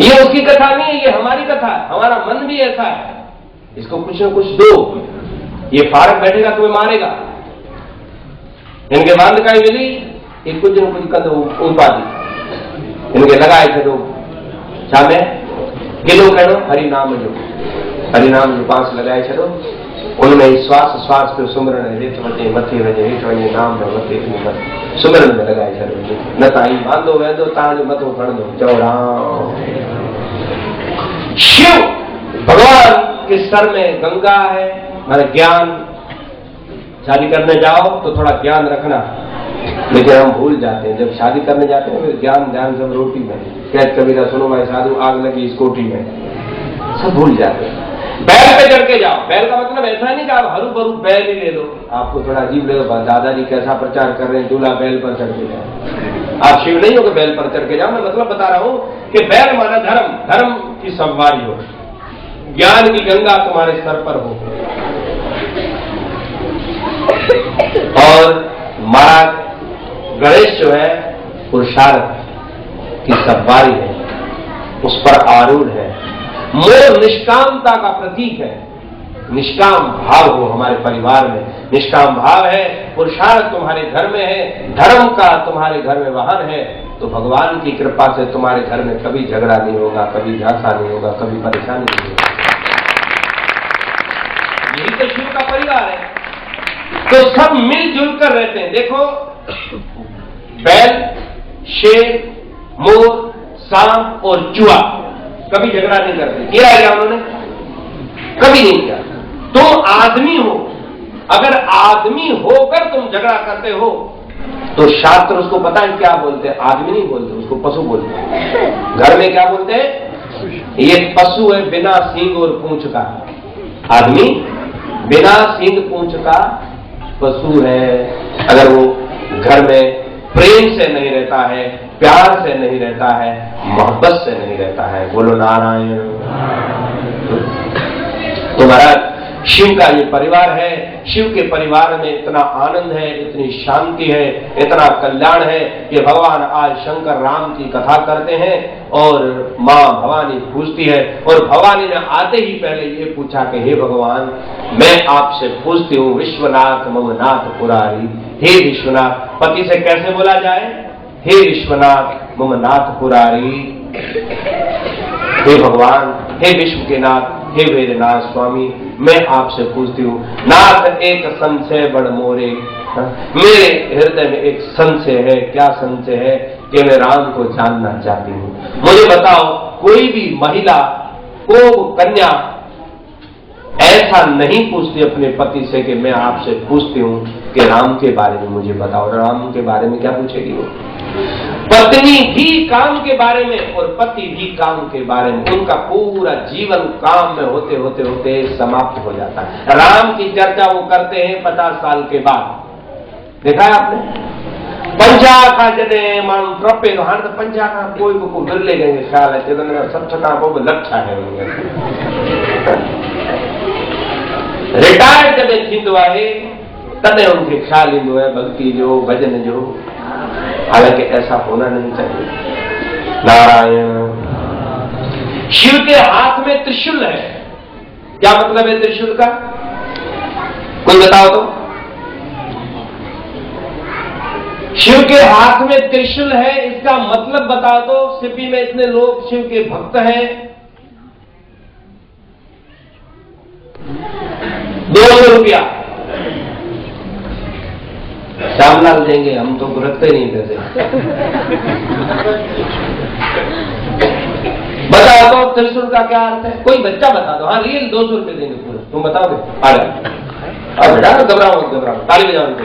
ये उसकी कथा नहीं है, ये हमारी कथा है। हमारा मन भी ऐसा है, इसको कुछ न कुछ दो, ये फारक बैठेगा तुम्हें मारेगा। इनके बांध का मिली, ये कुछ न कुछ कंध उपाधि इनके लगाए थे लोग सामने किलो कहो हरिनाम जो, हरिनाम जो बांस लगाए छो, उनमें श्वास श्वास पे सुमरण हेठ वजे मथे वजे हेठ वजे नाम में मथे सुमरण में लगाए छो। न ताई बांधो वेंदो तव्हांजो मथो खणंदो, चओ राम। शिव भगवान के सर में गंगा है, माने ज्ञान। शादी करने जाओ तो थोड़ा ज्ञान रखना, लेकिन हम भूल जाते हैं। जब शादी करने जाते हैं ज्ञान ध्यान सब रोटी में, कैद कबीरा सुनो भाई साधु आग लगी इस कोठी में, सब भूल जाते हैं। बैल पे चढ़ के जाओ, बैल का मतलब ऐसा नहीं कि आप हरू भरू बैल ही ले लो, आपको थोड़ा अजीब लगेगा, दादाजी कैसा प्रचार कर रहे हैं, दूल्हा बैल पर चढ़ के जाओ। आप शिव नहीं हो कि बैल पर चढ़ के जाओ, मैं मतलब बता रहा हूं कि बैल माना धर्म, धर्म की सवारी हो, ज्ञान की गंगा तुम्हारे सर पर हो। और महाराज गणेश जो है पुरुषार्थ की सवारी है, उस पर आरूढ़ है। मोर निष्कामता का प्रतीक है, निष्काम भाव हो हमारे परिवार में, निष्काम भाव है, पुरुषार्थ तुम्हारे घर में है, धर्म का तुम्हारे घर में वाहन है, तो भगवान की कृपा से तुम्हारे घर में कभी झगड़ा नहीं होगा, कभी झांसा नहीं होगा, कभी परेशानी नहीं होगी। यही तो शिव का परिवार है। तो सब मिलजुल कर रहते हैं। देखो बैल, शेर, मोर, सांप और चूहा कभी झगड़ा नहीं करते, किया है क्या उन्होंने? कभी नहीं किया। तुम आदमी हो, अगर आदमी होकर तुम झगड़ा करते हो तो शास्त्र उसको पता है क्या बोलते हैं? आदमी नहीं बोलते, उसको पशु बोलते हैं। घर में क्या बोलते हैं? ये पशु है बिना सींग और पूंछ का, आदमी बिना सींग पूंछ का पशु है। अगर वो घर में प्रेम से नहीं रहता है, प्यार से नहीं रहता है, मोहब्बत से नहीं रहता है, बोलो नारायण। तो महाराज शिव का ये परिवार है। शिव के परिवार में इतना आनंद है, इतनी शांति है, इतना कल्याण है कि भगवान आज शंकर राम की कथा करते हैं और माँ भवानी पूछती है, और भवानी ने आते ही पहले ये पूछा कि हे भगवान, मैं आपसे पूछती हूँ, विश्वनाथ मम नाथ पुरारी, हे विश्वनाथ। पति से कैसे बोला जाए? हे विश्वनाथ मम नाथ पुरारी, हे भगवान, हे विश्व के नाथ, हे वेदनाथ स्वामी, मैं आपसे पूछती हूँ, नाथ एक संशय बड़ मोरे, मेरे हृदय में एक संशय है। क्या संशय है? कि मैं राम को जानना चाहती हूँ। मुझे बताओ, कोई भी महिला को कन्या ऐसा नहीं पूछती अपने पति से कि मैं आपसे पूछती हूँ कि राम के बारे में मुझे बताओ। राम के बारे में क्या पूछेगी वो? पत्नी भी काम के बारे में और पति भी काम के बारे में, उनका पूरा जीवन काम में होते होते होते समाप्त हो जाता है। राम की चर्चा वो करते हैं 50 साल के बाद। देखा है आपने? पंजा का जने मान ट्रपे तो हाथ पंजा का कोई को बिरले गए ख्याल है चेतन सब छका वो लक्षा है। रिटायर जॾहिं थींदो आहे तॾहिं उनके ख्याल ईंदो है भक्ति जो, भजन जो। हालांकि ऐसा होना नहीं चाहिए। नारायण। शिव के हाथ में त्रिशूल है। क्या मतलब है त्रिशूल का? कोई बताओ तो। शिव के हाथ में त्रिशूल है, इसका मतलब बता दो। सिपी में इतने लोग शिव के भक्त हैं, 200 रुपया श्यामलाल देंगे, हम तो रखते नहीं पैसे। बताओ तो त्रिशूल का क्या अर्थ है? कोई बच्चा बता दो। हाँ रियल 200 रुपए देंगे पूरे। तुम बताओगे? आ जाओ और बेटा घबराओ मत, घबराओ, ताली बजाओ उनको।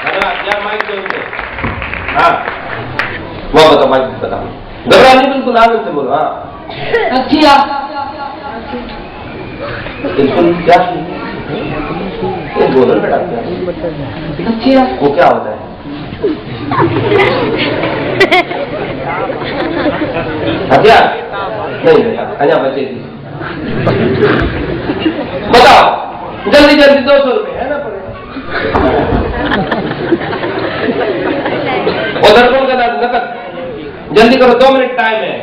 धन्यवाद, क्या माइक दो उनको। हाँ वो बताओ, माइक बताओ, घबरा नहीं, बिल्कुल आनंद से बोलो। हाँ अच्छा बिल्कुल। क्या बोलो बेटा, क्या अच्छा वो क्या होता है? अच्छा नहीं बेटा, अच्छा बच्चे की बताओ जल्दी जल्दी। 200 रुपए है ना पड़े। उधर कौन का नकद? जल्दी करो, 2 मिनट टाइम है।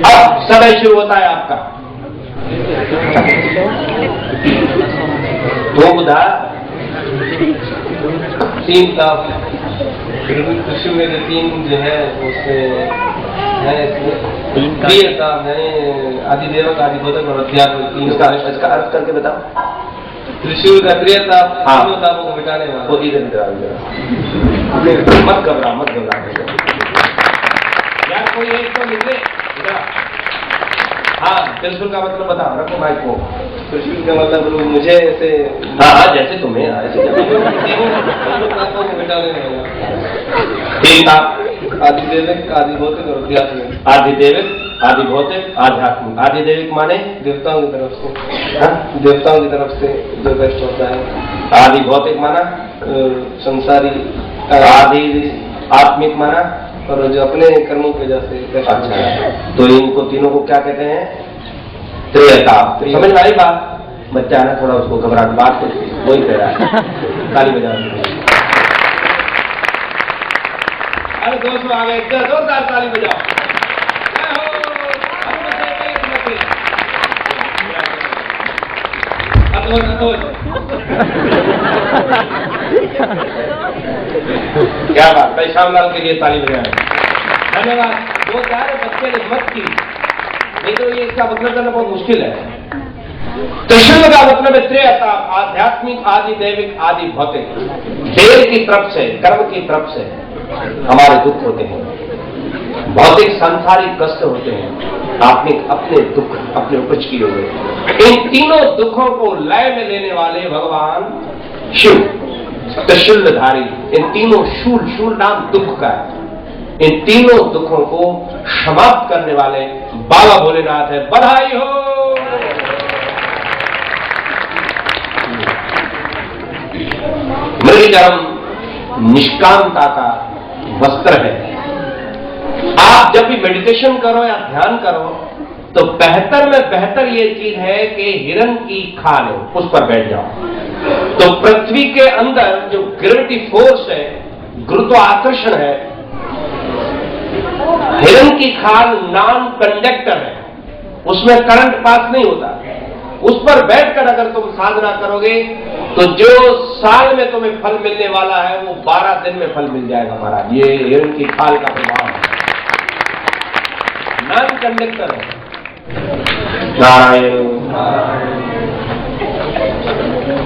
अब समय शुरू होता है आपका। तो बुधा 3 का कृषि में जो 3 जो है उसमें है, प्रिय का है, आदिदेवक आदिबोधक और अध्यात्म। 3 का अर्थ करके बताओ। त्रिशूल का प्रियता, हाँ, को मिटाने वाला। वो इधर मत घबरा, मत घबरा यार, कोई एक तो निकले। हाँ त्रिशूल का मतलब बताओ, रखो माइक को। त्रिशूल का मतलब मुझे ऐसे, हाँ हाँ जैसे तुम्हें ऐसे ठीक था। आदिदेविक आदिभौतिक और अध्यात्मिक। आदिदेविक आदिभौतिक आध्यात्मिक। आदिदेविक माने देवताओं की तरफ से, हाँ देवताओं की तरफ से जो कष्ट होता है। आदिभौतिक माना संसारी, आदि आत्मिक माना और जो अपने कर्मों की वजह से कष्ट होता है। तो इनको तीनों को क्या कहते हैं? त्रियता। समझ में आई बात? बच्चा है ना थोड़ा, उसको घबराहट बात वही कह रहा है। ताली बजा। अरे 200 आ गए, जोरदार ताली बजाओ। क्या बात, भाई श्यामलाल के लिए ताली बजाएं। धन्यवाद। वो क्या है, बच्चे ने मत की, नहीं तो ये इसका मतलब करना बहुत मुश्किल है। त्रिशूल का मतलब है त्रियता, आध्यात्मिक आदि दैविक आदि भौतिक। देव की तरफ से, कर्म की तरफ से हमारे दुख होते हैं, भौतिक सांसारिक कष्ट होते हैं, आत्मिक अपने दुख अपने उपज किए हुए। इन तीनों दुखों को लय में लेने वाले भगवान शिव त्रिशूलधारी। इन तीनों शूल, शूल नाम दुख का है। इन तीनों दुखों को समाप्त करने वाले बाबा भोलेनाथ है। बधाई हो। मृगचरम निष्कामता का वस्त्र है। आप जब भी मेडिटेशन करो या ध्यान करो तो बेहतर में बेहतर ये चीज है कि हिरण की खाल है, उस पर बैठ जाओ। तो पृथ्वी के अंदर जो ग्रेविटी फोर्स है, गुरुत्वाकर्षण है, हिरण की खाल नॉन कंडक्टर है, उसमें करंट पास नहीं होता। उस पर बैठकर अगर तुम साधना करोगे तो जो साल में तुम्हें फल मिलने वाला है वो 12 दिन में फल मिल जाएगा महाराज। ये हिरण की खाल का प्रभाव है, नॉन कंडक्टर है। नारायण।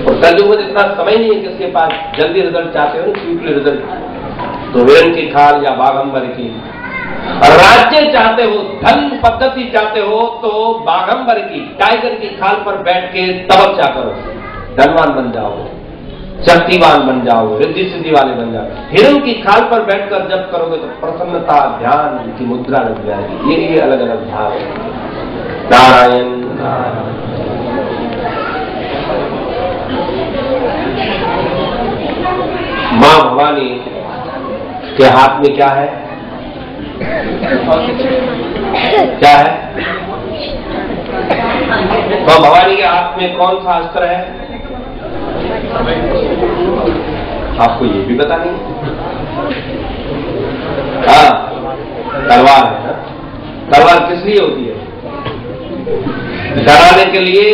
और कल में इतना समय नहीं है किसके पास जल्दी रिजल्ट चाहते हो, क्विकली रिजल्ट, तो हिरण की खाल या बाघंबर की। राज्य चाहते हो, धन पद्धति चाहते हो तो बाघंबर की, टाइगर की खाल पर बैठ के तपस्या करो, धनवान बन जाओगे, शक्तिवान बन जाओगे, रिद्धि सिद्धि वाले बन जाओगे। हिरण की खाल पर बैठकर जब करोगे तो प्रसन्नता ध्यान की मुद्रा लग जाएगी। ये अलग अलग भाव है। नारायण। मां भवानी के हाथ में क्या है? क्या है? तो भवानी के हाथ में कौन सा अस्त्र है? आपको ये भी पता नहीं? हाँ तलवार है ना। तलवार किस लिए होती है? डराने के लिए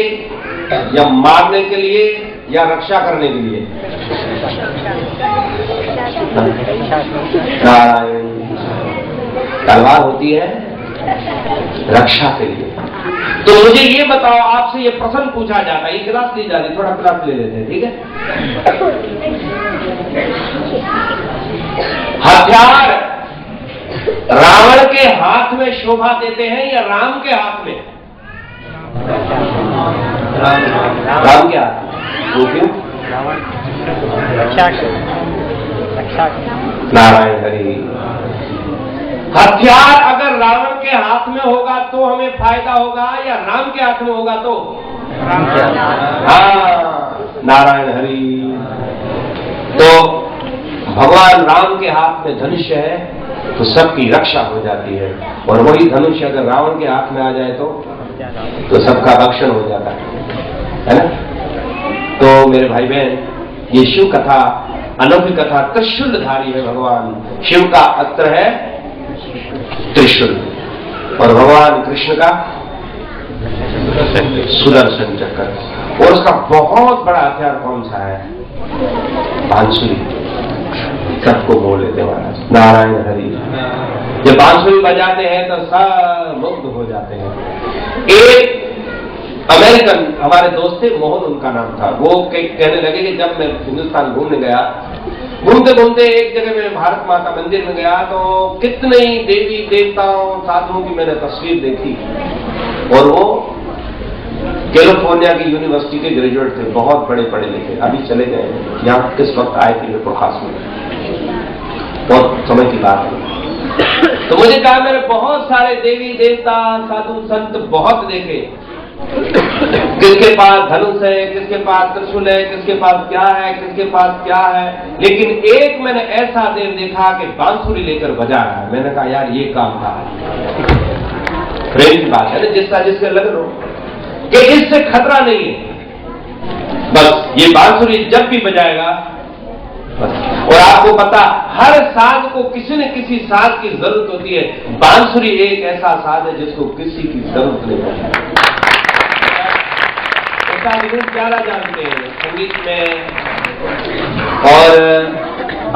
या मारने के लिए या रक्षा करने के लिए? नारायण। तलवार होती है रक्षा के लिए। तो मुझे ये बताओ, आपसे ये प्रश्न पूछा जाता है, ये क्लास ली जा रही, थोड़ा क्लास ले लेते हैं, ठीक है? हथियार रावण के हाथ में शोभा देते हैं या राम के हाथ में? राम के हाथ में। वो क्यों? नारायण हरि। हथियार अगर रावण के हाथ में होगा तो हमें फायदा होगा या राम के हाथ में होगा तो? हाँ, नारायण हरि। तो भगवान राम के हाथ में धनुष है तो सबकी रक्षा हो जाती है, और वही धनुष अगर रावण के हाथ में आ जाए तो सबका भक्षण हो जाता है ना। तो मेरे भाई बहन, ये शिव कथा अनोखी कथा त्रिशूलधारी है भगवान शिव का। अस्त्र है त्रिशूल, और भगवान कृष्ण का सुदर्शन चक्र। और उसका बहुत बड़ा हथियार कौन सा है? बांसुरी। सबको बोल लेते महाराज। नारायण हरि। जब बांसुरी बजाते हैं तो सब मुग्ध हो जाते हैं। एक अमेरिकन हमारे दोस्त थे, मोहन उनका नाम था। वो कहने लगे कि जब मैं हिंदुस्तान घूमने गया, घूमते घूमते एक जगह में भारत माता मंदिर में गया तो कितने ही देवी देवताओं साधुओं की मैंने तस्वीर देखी, और वो कैलिफोर्निया की यूनिवर्सिटी के ग्रेजुएट थे, बहुत बड़े पढ़े लिखे, अभी चले गए। यहाँ किस वक्त आए थे प्रकाश में, बहुत समय की बात है। तो मुझे कहा मैंने बहुत सारे देवी देवता साधु संत बहुत देखे, किसके पास धनुष है, किसके पास त्रिशूल है, किसके पास क्या है, किसके पास क्या है, लेकिन एक मैंने ऐसा देव देखा कि बांसुरी लेकर बजा रहा है। मैंने कहा यार ये काम था। प्रेम की बात है ना, जिसका जिसके लग लो कि इससे खतरा नहीं है। बस ये बांसुरी जब भी बजाएगा बस। और आपको पता, हर साज को किसी न किसी साज की जरूरत होती है। बांसुरी एक ऐसा साज है जिसको किसी की जरूरत नहीं होती। ज्यादा जानते हैं संगीत में, और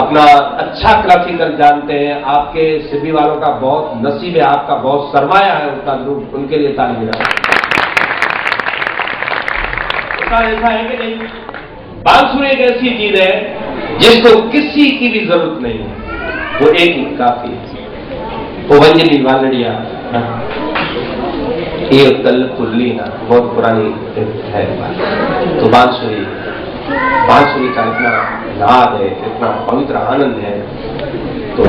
अपना अच्छा क्लासिकल जानते हैं। आपके सिद्धि वालों का बहुत नसीब है, आपका बहुत सरमाया है उनका ग्रुप, उनके लिए ताली बजाओ। ऐसा है कि नहीं, बांसुरी एक ऐसी चीज है जिसको किसी की भी जरूरत नहीं है, वो एक ही काफी है। वो वंजली वालड़िया ये कल कुल्ली ना बहुत पुरानी है। तो बांसुरी का इतना नाद है, इतना पवित्र आनंद है, तो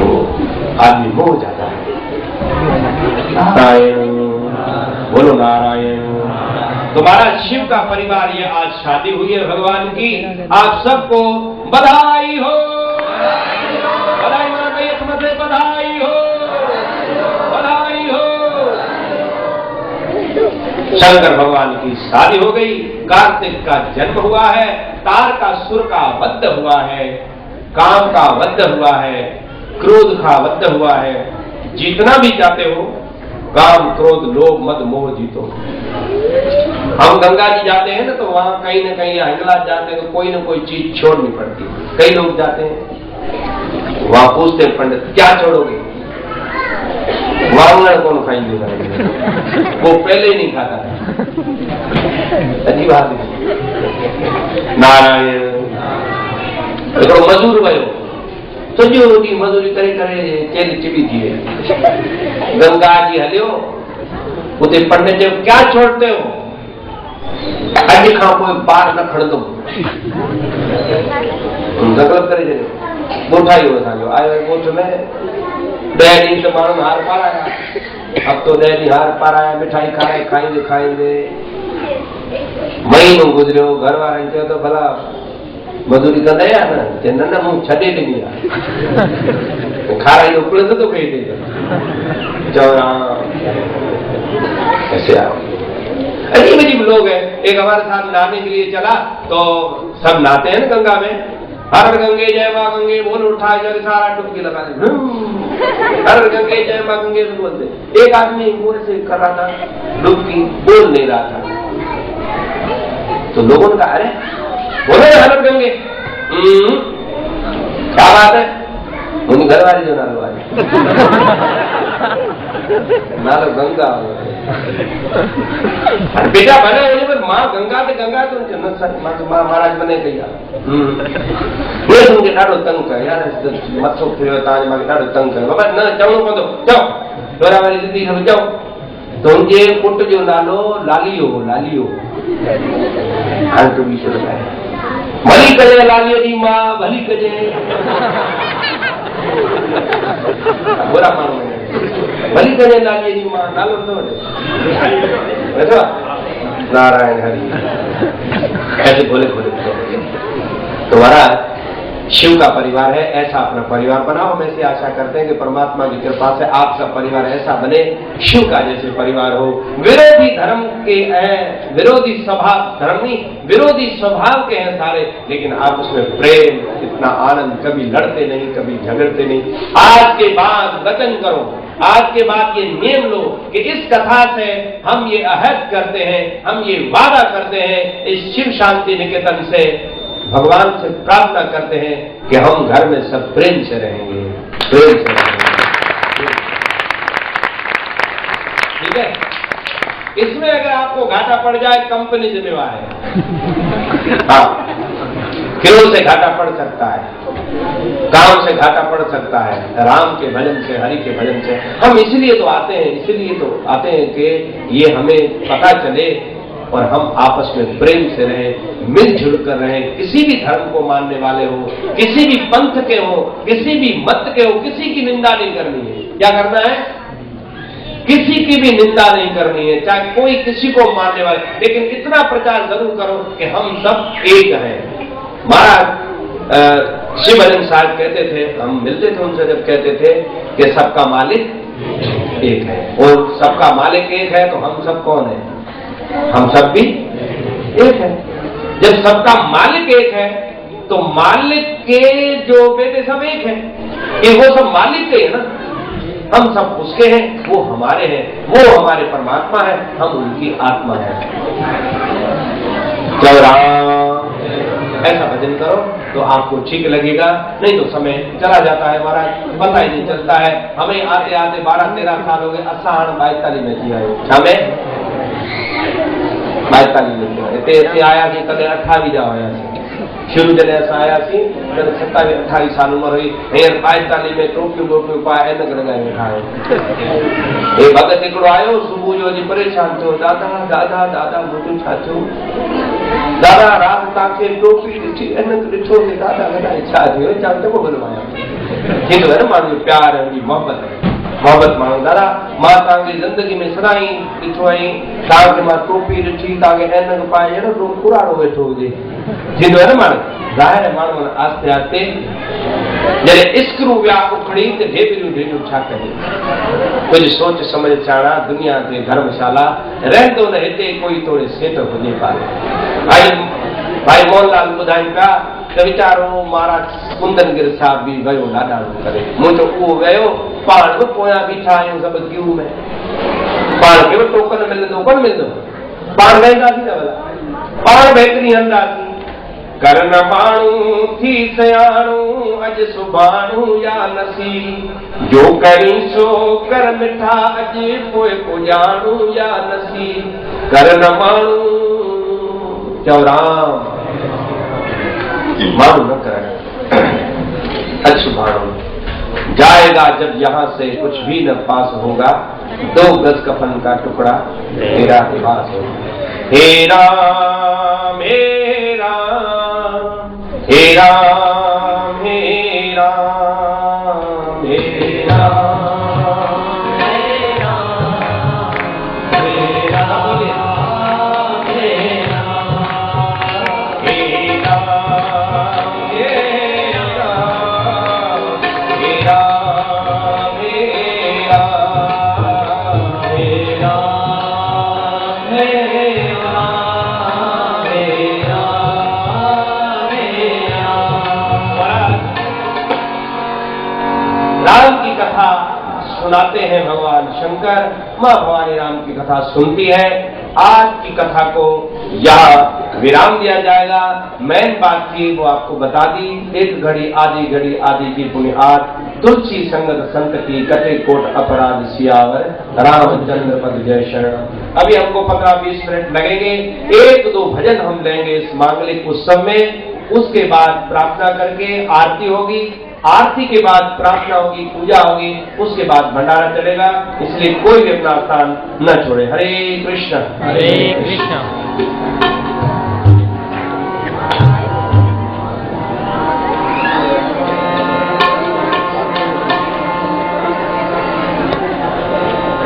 आदमी मोह जाता है। नारायण बोलो नारायण। तुम्हारा शिव का परिवार, ये आज शादी हुई है भगवान की, आप सबको बधाई हो। बधाई माना कहिए तुमसे, बधाई हो, बधाई हो। शंकर भगवान की शादी हो गई, कार्तिक का जन्म हुआ है, तार का सुर का वध हुआ है, काम का वध हुआ है, क्रोध का वध हुआ है। जीतना भी चाहते हो, काम क्रोध लोभ मद मोह जीतो। हम गंगा जी जाते हैं ना, तो वहां कहीं ना कहीं हिंगलाज जाते हैं तो कोई ना कोई चीज छोड़नी पड़ती है। कई लोग जाते हैं, वहां पूछते हैं पंडित क्या छोड़ोगे? वांगड़ कौन खाएंगे? वो पहले ही नहीं खाता है। अजीब बात है। नारायण। तो मजूर भयो सॼो ॾींहुं मजूरी करे करे चेल चिबी थी वई। गंगा जी हलियो, उते पंडित चयो क्या छोड़ते हो? अॼु खां पोइ ॿार न खणंदुमि। गगलब करे छॾियो। ॻोठ आयो असांजो, आयो ॻोठ में 10 ॾींहं त माण्हुनि हार पाराया, हफ़्तो 10 ॾींहं हार पाराया, मिठाई खाराए, खाईंदे खाईंदे महीनो गुज़रियो। घर वारनि चयो त भला मजूरी कंदा या न? चए न न, मूं छॾे ॾिनी आहे। खाराईंदो पिण नथो कई ॾे। चओ ऐसे आओ। अजीब अजीब लोग हैं। एक हमारे साथ नहाने के लिए चला, तो सब नहाते हैं ना गंगा में, हर गंगे जय माँ गंगे बोल उठा, सारा डुबकी लगा दे, हर गंगे जय माँ गंगे बोलते। एक आदमी मुंह से कर रहा था डुबकी, बोल नहीं रहा था। तो लोगों ने कहा अरे बोले हर गंगे, क्या बात है? उन्होंने घरवारी जो नालो आहे नालो गंगा बेटा बने वञे पर मां गंगा ते न मां महाराज बने कई आहे मुझे ॾाढो तंग कयो यार मथो फिरियो तव्हांजे मूंखे ॾाढो तंग कयो बाबा न चवणो पवंदो चओ घरवारी ज़िंदगी खे चओ तुंहिंजे पुट जो नालो लालियो लालियो हाणे तूं बि शुरू आहे भली कजे लालियो जी मां भली कजे बुरा माण्हू भली कजे लालियो जी मां नालो न वठो नारायण हरि ऐसे बोले बोले तो महाराज शिव का परिवार है, ऐसा अपना परिवार बनाओ। हम ऐसी आशा करते हैं कि परमात्मा की कृपा से आप सब परिवार ऐसा बने, शिव का जैसे परिवार हो। विरोधी धर्म के विरोधी स्वभाव, धर्म नहीं, विरोधी स्वभाव के हैं सारे, लेकिन आप उसमें प्रेम, इतना आनंद, कभी लड़ते नहीं, कभी झगड़ते नहीं। आज के बाद वचन करो, आज के बाद ये नियम लो कि इस कथा से हम ये अहद करते हैं, हम ये वादा करते हैं इस शिव शांति निकेतन से, भगवान से प्रार्थना करते हैं कि हम घर में सब प्रेम से रहेंगे, प्रेम से रहेंगे। ठीक है? इसमें अगर आपको घाटा पड़ जाए कंपनी जिम्मेवार है। हाँ, किलो से घाटा पड़ सकता है, काम से घाटा पड़ सकता है, राम के भजन से, हरि के भजन से। हम इसलिए तो आते हैं कि ये हमें पता चले और हम आपस में प्रेम से रहें, मिलजुल कर रहें। किसी भी धर्म को मानने वाले हो, किसी भी पंथ के हो, किसी भी मत के हो, किसी की निंदा नहीं करनी है। क्या करना है? किसी की भी निंदा नहीं करनी है, चाहे कोई किसी को मानने वाले, लेकिन इतना प्रचार जरूर करो कि हम सब एक हैं। महाराज शिव भजन साहब कहते थे, हम मिलते थे उनसे जब कहते थे कि सबका मालिक एक है, और सबका मालिक एक है तो हम सब कौन है? हम सब भी एक है। जब सबका मालिक एक है तो मालिक के जो बेटे सब एक हैं, कि वो सब मालिक के है ना, हम सब उसके हैं, वो हमारे हैं, वो हमारे परमात्मा है, हम उनकी आत्मा है। जय राम। ऐसा भजन करो तो आपको ठीक लगेगा, नहीं तो समय चला जाता है महाराज, पता ही नहीं चलता है। हमें आते आते 12-13 साल हो गए, असाण 42 में थी आयो, हमें 42 में हिते आया कि कदे 28 जा हुआसीं, शुरू जॾहिं असां आयासीं तॾहिं 27-28 साल उमिरि हुई। हींअर 42 में टोपियूं वोपियूं पाए ऐनक लॻाए वेठा आहियूं। हे भॻत हिकिड़ो आयो सुबुह जो अॼु परेशान थियो, दादा दादा दादा मुंहिंजो छा थियो? दादा राति तव्हांखे टोपी ॾिठी, ऐनक ॾिठो, दादा दादा छा थियो? जाम चङो भलो आहियां। थींदो आहे न माण्हू जो प्यार ऐं मोहबत माण्हू। दादा मां तव्हांजी ज़िंदगी में सदाई ॾिठो आई, तव्हांखे मां टोपी ॾिठी, तव्हांखे ऐनक पाए अहिड़ो तो पुराणो वेठो हुजे। थींदो आहे न माण्हू, ज़ाहिर माण्हू आस्ते आस्ते जॾहिं इस्क्रू विया उखड़ी त ढेबरियूं छा कजे। कुझु सोच समझ चाणा, दुनिया ते धर्मशाला रहंदो न, हिते कोई थोरे सेठ हुजे पाले। भाई मोहनलाल ॿुधाइनि पिया त वीचारो महाराज कुंदनगिर साहिब बि वियो लाॾाणो करे, मुंहिंजो उहो वियो, पाण बि पोयां बीठा आहियूं सभु क्यू में, पाण खे बि टोकन मिलंदो कोन मिलंदो, पाण वेंदासीं न भला, पाण बि हिकिड़ी हंदासीं। कर न माण्हू थी सयाणू, अॼु सुभाणू या नसी, जो करी सो कर मिठा, अॼु पोइ पुॼाणू या नसी। कर न माण्हू चओ राम, माण्हू न कर अॼु सुभाणू जाएगा जब यहाँ से कुछ भी न पास होगा, 2 गज कफन का टुकड़ा तेरा लिबास होगा। हे राम हे राम हे राम हे राम हे राम हे राम हे राम हे राम हे राम की कथा सुनाते हैं भगवान शंकर, माँ भवानी राम की कथा सुनती है। आज की कथा को यहाँ विराम दिया जाएगा। मैन बात थी वो आपको बता दी। एक घड़ी आधी की पुण्य आज तुलसी संगत संत की कटे कोट अपराध सियावर रामचंद्र पद जय शरण। अभी हमको 15-20 मिनट लगेंगे। 1-2 भजन हम लेंगे इस मांगलिक उत्सव में। उसके बाद प्रार्थना करके आरती होगी। आरती के बाद प्रार्थना होगी, पूजा होगी, उसके बाद भंडारा चलेगा। इसलिए कोई भी अपना स्थान न छोड़े। हरे कृष्ण हरे कृष्ण।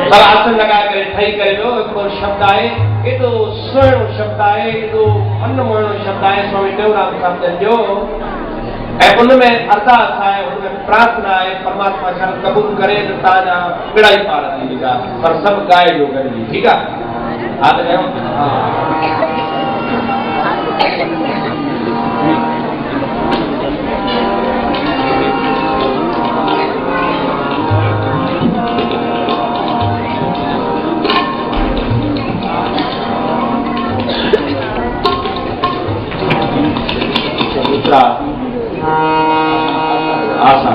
सब आसन लगा कर ठही करे जो एक शब्द आए, ये तो स्वर्ण शब्द आए, ये तो अन्नवर्ण शब्द आए। स्वामी देवराम साहब जो उनमें अरदास है, उनमें प्रार्थना है, परमात्मा शरण कबूल करे तो ताजा पिड़ाई पार दीजिएगा और सब गाय जो करेगी। ठीक है, आ गए हम। दूसरा आशा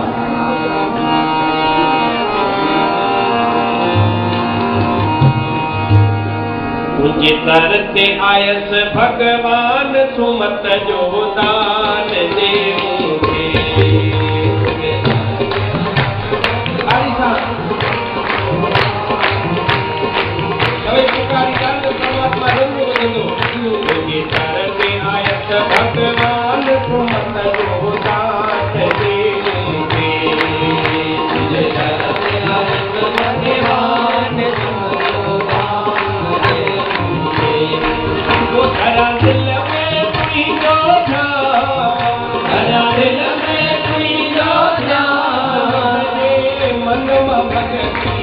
तुझे करते आयस भगवान सुमत जो दान देंगे। परमात्मा तुझे करते आयस भगवान सुमत जो दान देंगे। तुझे करते आयस भगवान धरा दिल में तुई जो धरा दिल में तुई जो मन भक्ति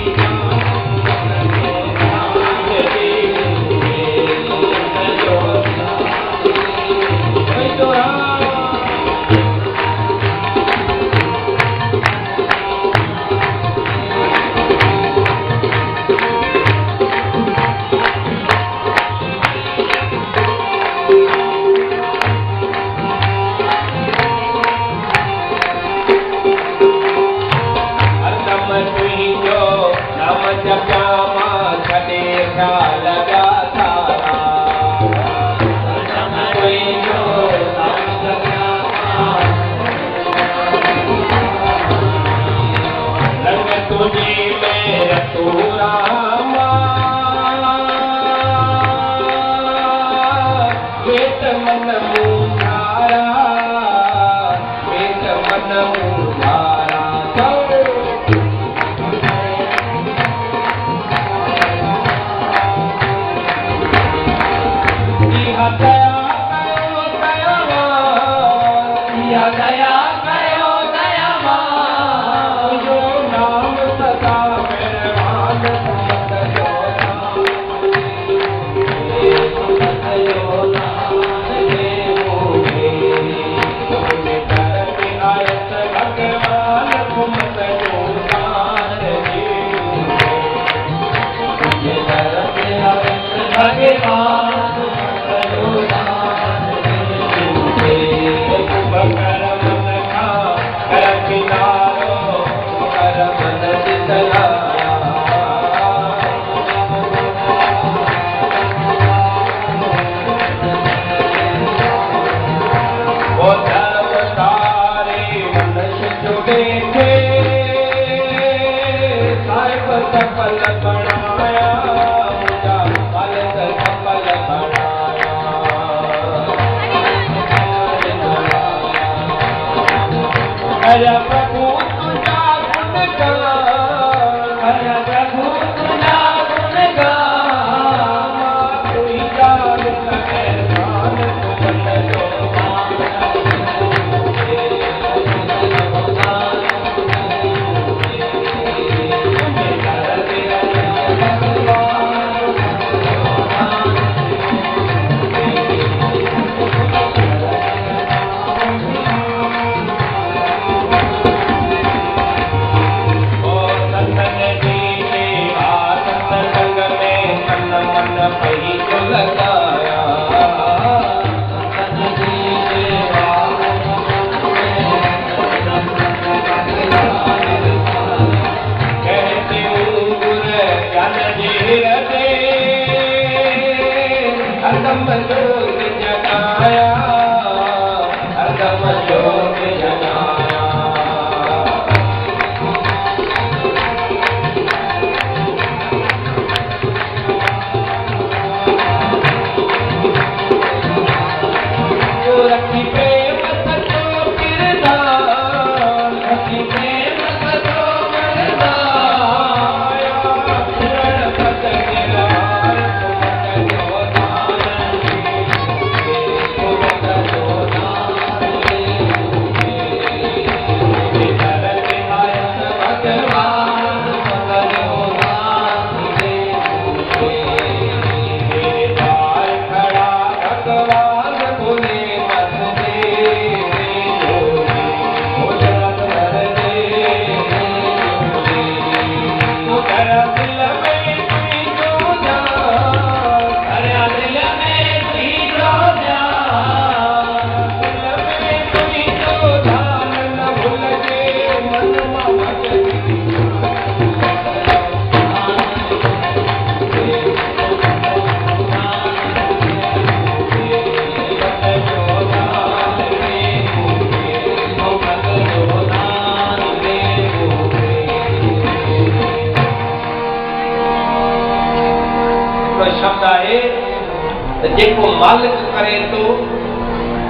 तो जेको मालिक करे तो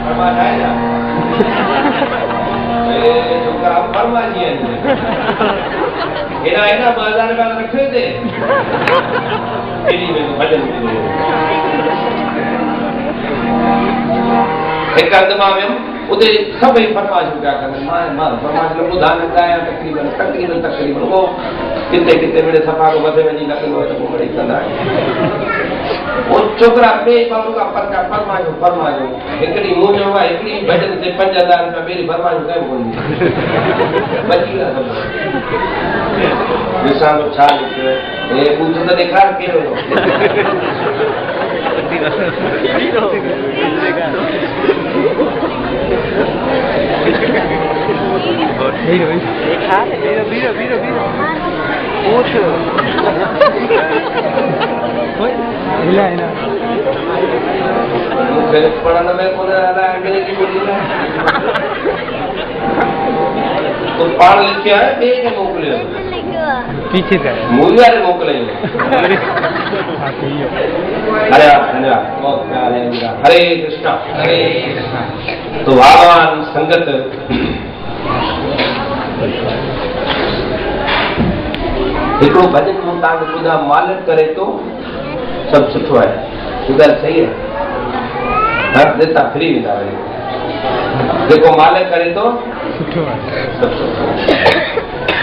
फरमाश आहे ना छोकरा फरमाशी आहिनि हेॾा 2000 रुपया रखे थे एॾी में भॼन हिकु हंधि मां वियुमि उते सभई फरमाइशूं पिया कनि मां फरमाइश न ॿुधा न ॻायां तकरीबन उहो किथे मिड़े सफ़ा को मथे वञी लॻंदो आहे त पोइ वरी कंदा आहियूं उहो छोकिरा ॿिए बाबू खां फरमाइशूं हिकिड़ी मूं चयो आहे हिकिड़ी भॼन ते 5000 रुपया ॿिए फरमाइशूं कंहिं कोन्हे बची विया सभु ॾिसां थो छा लिखियो हे ॿुध त ॾेखार कहिड़ो पढ़ण में कोन अंग्रेजी ॿोली तो पाण लिखियो आहे ॿिए खे मोकिलियो पीछे मूली वारे मोकिलियो हरे कृष्णा तो भगवान संगत हिकिड़ो भॼन मूं तव्हांखे ॿुधा मालिक करे तो सभु सुठो आहे हीअ ॻाल्हि सही आहे हर देता फ्री वेंदा वरी जेको मालिक करे तो सुठो आहे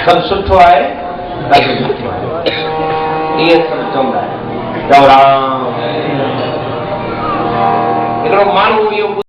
सभु सुठो आहे ॾाढो सुठो आहे इहे सभु चवंदा आहिनि हिकिड़ो माण्हू इहो